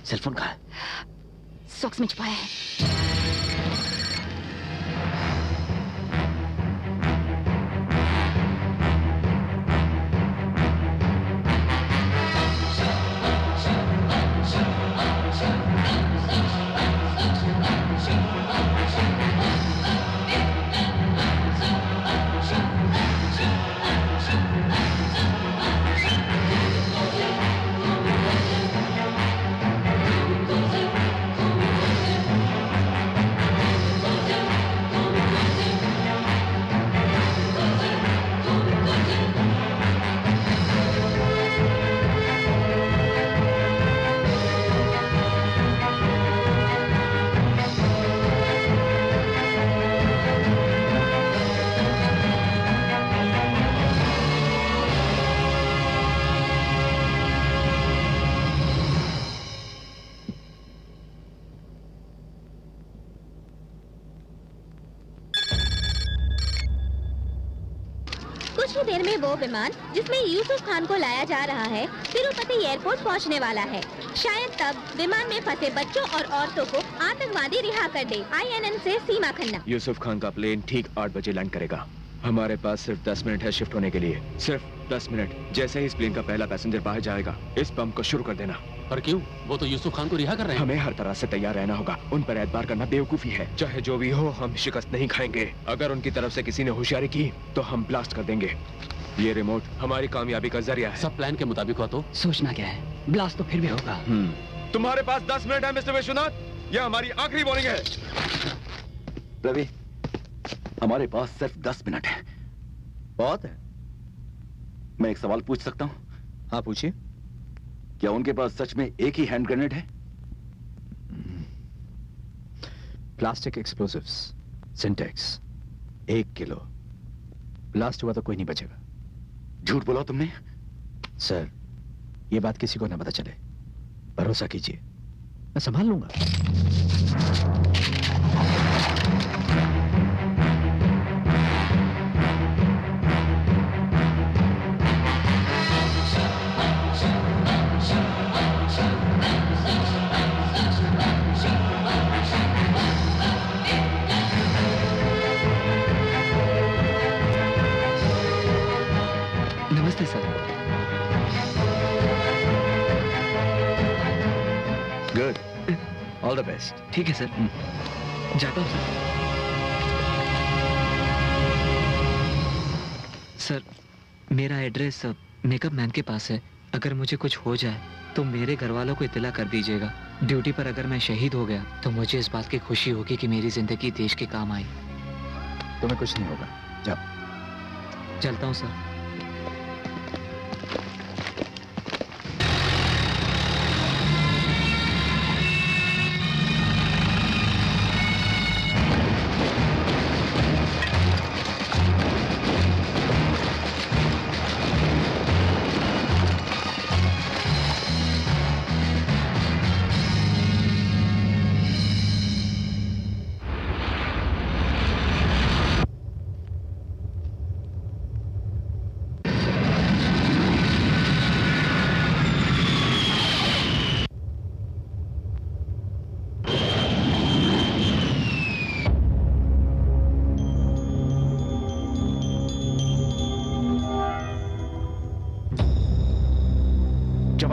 सेलफोन कहाँ है? सॉक्स में छुपाया है। कुछ ही देर में वो विमान जिसमें यूसुफ खान को लाया जा रहा है तिरुपति एयरपोर्ट पहुंचने वाला है। शायद तब विमान में फंसे बच्चों और औरतों को आतंकवादी रिहा कर दे। INN से सीमा खन्ना। यूसुफ खान का प्लेन ठीक 8 बजे लैंड करेगा। हमारे पास सिर्फ 10 मिनट है शिफ्ट होने के लिए, सिर्फ 10 मिनट। जैसे ही इस प्लेन का पहला पैसेंजर बाहर जाएगा, इस बम को शुरू कर देना। पर क्यों? वो तो यूसुफ खान को रिहा कर रहे हैं। हमें हर तरह से तैयार रहना होगा। उन पर एतबार करना बेवकूफी है। चाहे जो भी हो, हम शिकस्त नहीं खाएंगे। अगर उनकी तरफ से किसी ने होशियारी की तो हम ब्लास्ट कर देंगे। ये रिमोट हमारी कामयाबी का जरिया है। सब प्लान के मुताबिक हो तो सोचना क्या है, ब्लास्ट तो फिर भी होगा। तुम्हारे पास 10 मिनट है मिस्टर विश्वनाथ। यह हमारी आखिरी वार्निंग है। रवि, हमारे पास सिर्फ 10 मिनट है। बहुत है। मैं एक सवाल पूछ सकता हूँ? हाँ, पूछिए। क्या उनके पास सच में एक ही हैंड ग्रेनेड है? Plastic explosives, Semtex, 1 kilo. Blast हुआ तो कोई नहीं बचेगा। झूठ बोला तुमने? सर, ये बात किसी को ना पता चले। भरोसा कीजिए, मैं संभाल लूंगा। नमस्ते sir. Good, all the best. ठीक है सर, जाता हूँ सर। मेरा एड्रेस मेकअप मैन के पास है। अगर मुझे कुछ हो जाए तो मेरे घर वालों को इत्तला कर दीजिएगा। ड्यूटी पर अगर मैं शहीद हो गया तो मुझे इस बात की खुशी होगी कि मेरी जिंदगी देश के काम आई। तुम्हें कुछ नहीं होगा, जाओ। चलता हूँ सर।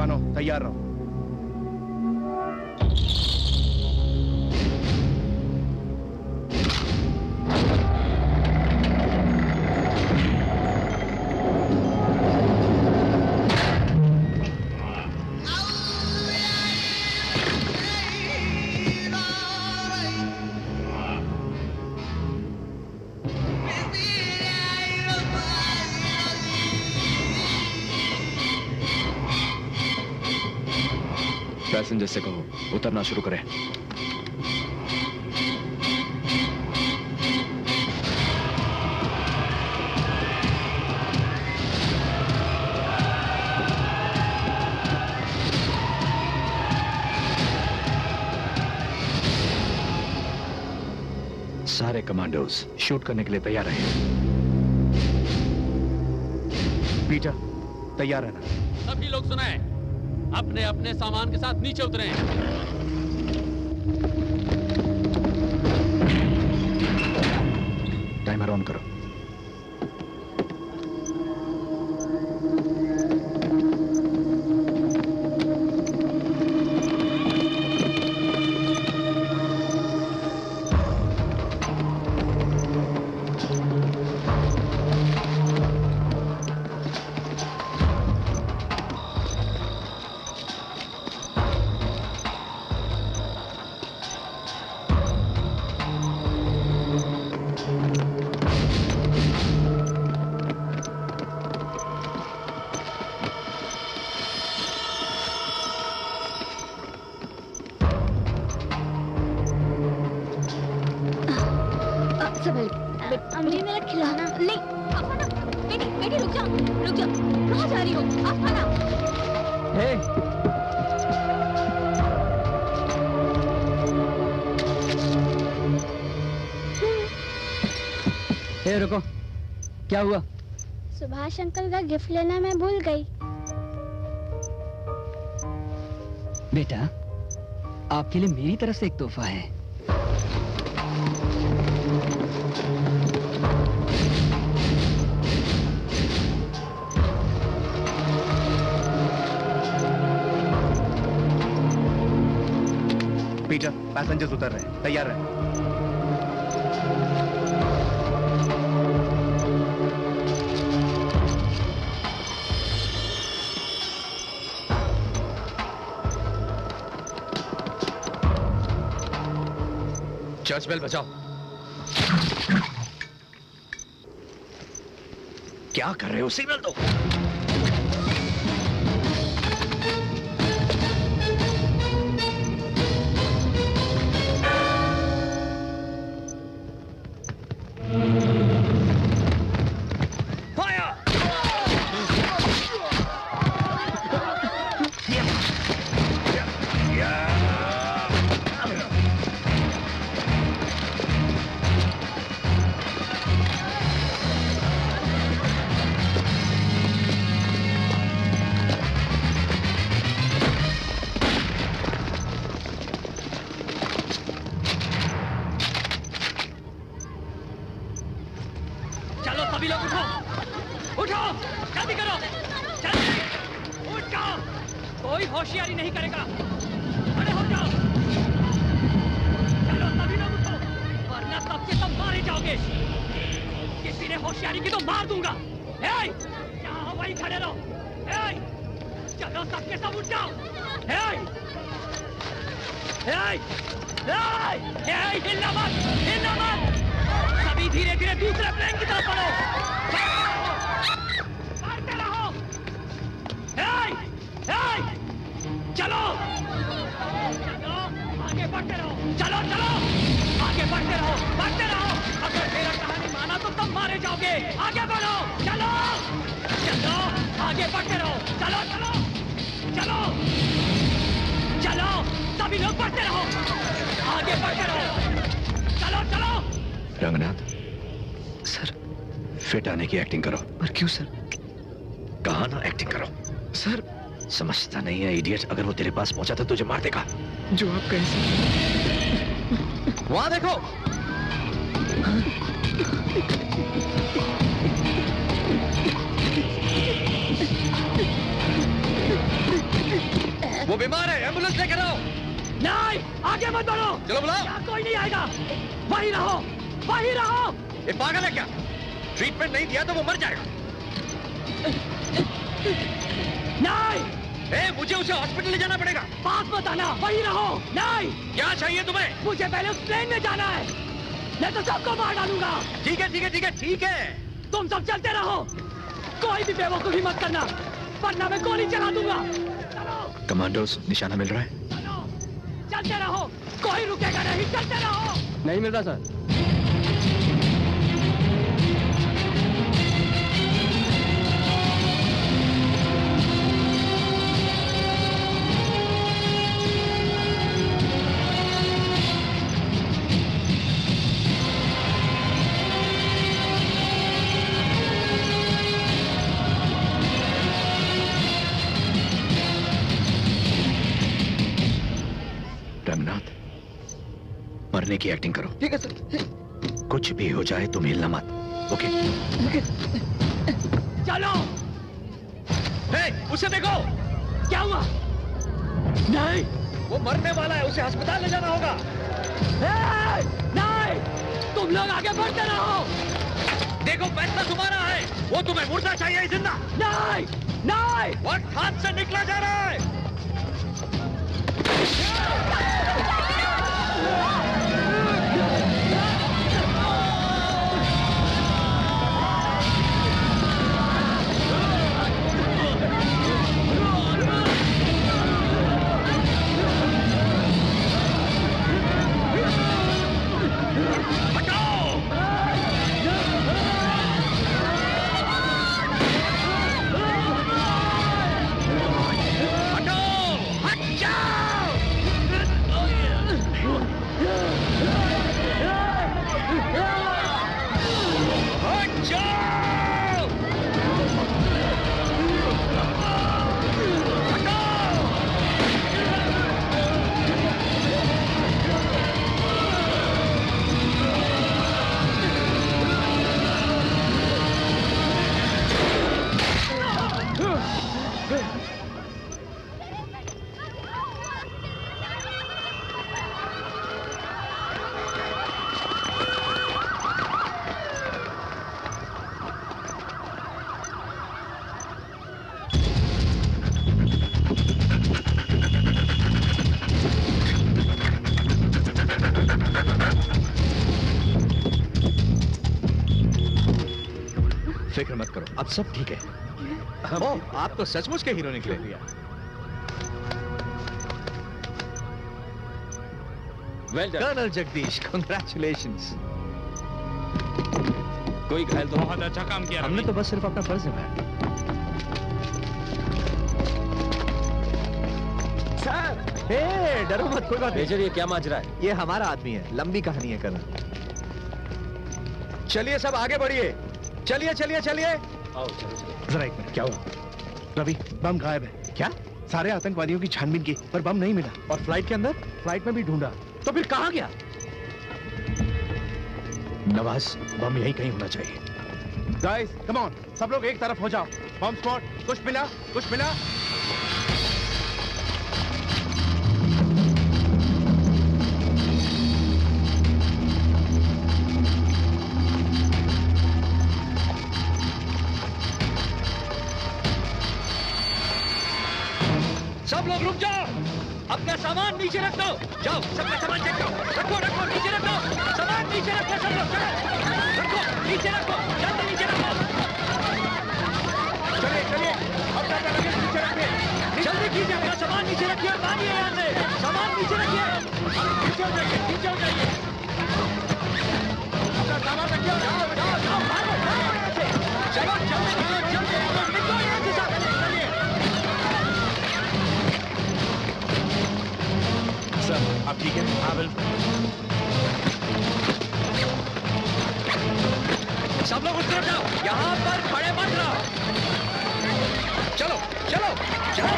जवानों, तैयार रहो। पैसेंजर से कहो उतरना शुरू करें। सारे कमांडोज शूट करने के लिए तैयार रहे। पीटर, तैयार रहना। सभी लोग सुनाए, अपने अपने सामान के साथ नीचे उतरें। टाइमर ऑन करो। अम्मी मेरा खिलौना नहीं। अफाना, बेटी रुक जाओ, कहाँ जा रही हो? अफाना। हे रुको, क्या हुआ? सुभाष अंकल का गिफ्ट लेना मैं भूल गई। बेटा, आपके लिए मेरी तरफ से एक तोहफा है। पीटर, पैसेंजर्स उतर रहे हैं, तैयार रहें। चर्च बेल बजाओ। क्या कर रहे हो? सिग्नल दो। होशियारी नहीं करेगा। खड़े हो जाओ। चलो सभी लोग उठो, वरना सबके सब मारे जाओगे। किसी ने होशियारी की तो मार दूंगा। जहाँ हो वहीं खड़े रहो। चलो सबके सब उठ जाओ। हिलना मत, हिलना मत। सभी धीरे धीरे दूसरे प्लेन की तरफ बढ़ो। मारते रहो। चलो चलो आगे बढ़ते रहो। चलो चलो आगे बढ़ते रहो, बढ़ते रहो। अगर मेरा कहानी माना तो तुम मारे जाओगे। आगे बढ़ो। चलो चलो आगे बढ़ते रहो। चलो चलो चलो चलो सभी लोग बढ़ते रहो, आगे बढ़ते रहो। चलो चलो। रंगनाथ सर, फिट आने की एक्टिंग करो। पर क्यों सर? कहा ना एक्टिंग करो। सर समझता नहीं है इडियट। अगर वो तेरे पास पहुंचा तो तुझे मार देगा। जो आप कहें सर। वहां देखो। बीमार है, एम्बुलेंस लेकर आओ। नहीं, आगे मत बढ़ो। चलो बुलाओ। यहाँ कोई नहीं आएगा, वहीं रहो, वहीं रहो। ये पागल है क्या? ट्रीटमेंट नहीं दिया तो वो मर जाएगा। नहीं, मुझे उसे हॉस्पिटल ले जाना पड़ेगा। पास मत आना, वहीं रहो। नहीं, क्या चाहिए तुम्हें? मुझे पहले उस प्लेन में जाना है, नहीं तो सबको मार डालूंगा। ठीक है, ठीक है, ठीक है, ठीक है। तुम सब चलते रहो, कोई भी बेवकूफी मत करना, वरना मैं गोली चला दूंगा। कमांडोस, निशाना मिल रहा है? चलते रहो, कोई रुकेगा नहीं, चलते रहो। नहीं मिल रहा सर। रमनाथ, मरने की एक्टिंग करो। ठीक है सर। कुछ भी हो जाए तुम हिलना मत। ओके? चलो। उसे देखो। क्या हुआ? नहीं, वो मरने वाला है, उसे अस्पताल ले जाना होगा। नहीं, तुम लोग आगे बढ़ते रहो। देखो फैसला तुम्हारा है, वो तुम्हें मुर्दा चाहिए जिंदा? नहीं, नहीं। वक्त हाथ से निकला जा रहा है। फिक्र मत करो, अब सब ठीक है। ओह, आप तो सचमुच के हीरो निकले। Well done colonel Jagdish, congratulations. कोई घायल तो? बहुत अच्छा काम किया। हमने तो बस सिर्फ अपना फर्ज निभाया। सर, डरो मत, कोई बात नहीं। मेजर, ये क्या माजरा है? ये हमारा आदमी है, लंबी कहानी है कर्नल। चलिए सब आगे बढ़िए, चलिए चलिए चलिए। आओ, चलो चलो। जरा एक मिनट। क्या हुआ? रवि, बम गायब है। क्या? सारे आतंकवादियों की छानबीन की, पर बम नहीं मिला। और फ्लाइट के अंदर? फ्लाइट में भी ढूंढा। तो फिर कहाँ गया? नवाज, बम यही कहीं होना चाहिए। गाइस, कम ऑन, सब लोग एक तरफ हो जाओ। बम स्पॉट, कुछ मिला, कुछ मिला। सब लोग रुक जाओ, अपना सामान नीचे रख दो। जाओ, सबका सामान चेक करो। रखो रखो, नीचे रख दो, सामान नीचे रखो सब लोग। रखो, नीचे रखो, जल्दी नीचे रखो। चलिए चलिए, अपना लगेज नीचे रखिए। जल्दी कीजिए, अपना सामान नीचे रखिए और मानिए यहाँ से। सामान नीचे रखिए, नीचे हो जाइए, नीचे हो जाइए। अपना सामान रखिए। जाओ जाओ जाओ, भागो भागो यहाँ से। चलो जल्दी निकलो, जल्दी निकलो यहाँ से सब। चलिए। सर, आप ठीक है? हाँ बिल्कुल। सब लोग उस तरफ जाओ, यहाँ पर खड़े मत रहो। चलो चलो चलो।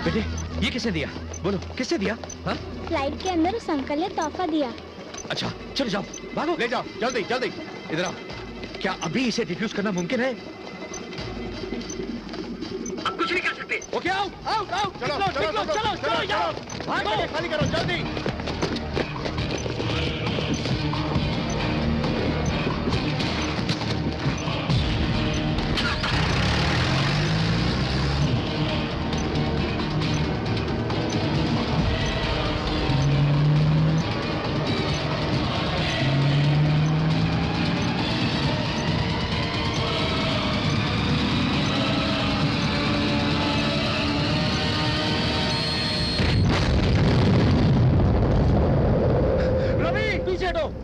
बेटे, ये किसने दिया? बोलो किसने दिया? हाँ? फ्लाइट के अंदर उस अंकल ने तोहफा दिया। अच्छा चलो जाओ, भागो, ले जाओ, जल्दी जल्दी। इधर आओ। क्या अभी इसे डिफ्यूज करना मुमकिन है? अब कुछ नहीं कर सकते। ओके आओ आओ आओ, चलो निकलो, चलो निकलो, चलो चलो जाओ, भागो। खाली करो जल्दी।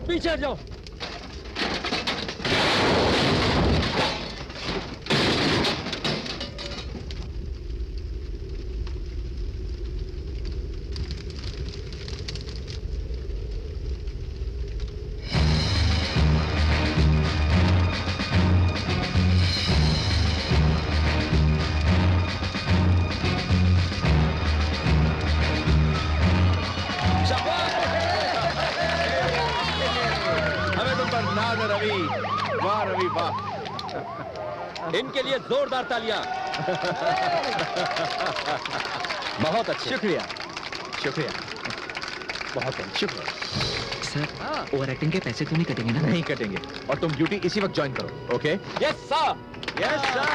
पीछे हट जाओ। वाह रवि वाह, इनके लिए जोरदार तालियां। बहुत अच्छा, शुक्रिया शुक्रिया, बहुत शुक्रिया। सर ओवर एक्टिंग के पैसे तो नहीं कटेंगे ना? नहीं कटेंगे, और तुम ड्यूटी इसी वक्त ज्वाइन करो। Okay? Yes sir, yes sir.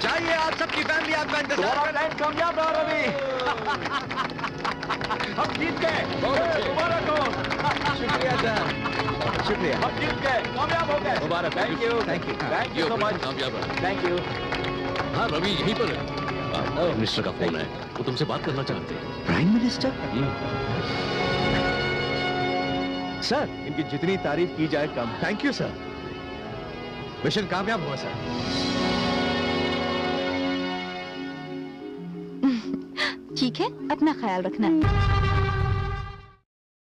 चाहिए आप सबकी फैमिली आपका इंतजार कर रही है। कामयाब रहा रवि। हम जीत गए। बहुत अच्छे। मुबारक हो। शुक्रिया सर, शुक्रिया। हम जीत गए, कामयाब हो गए। मुबारक। Thank you thank you so much. कामयाब रहा। Thank you. हाँ रवि यहीं पर है। मिनिस्टर का फोन है, वो तुमसे बात करना चाहते हैं। Prime minister? सर इनकी जितनी तारीफ की जाए कम। थैंक यू सर, मिशन कामयाब हुआ सर। ठीक है, अपना ख्याल रखना।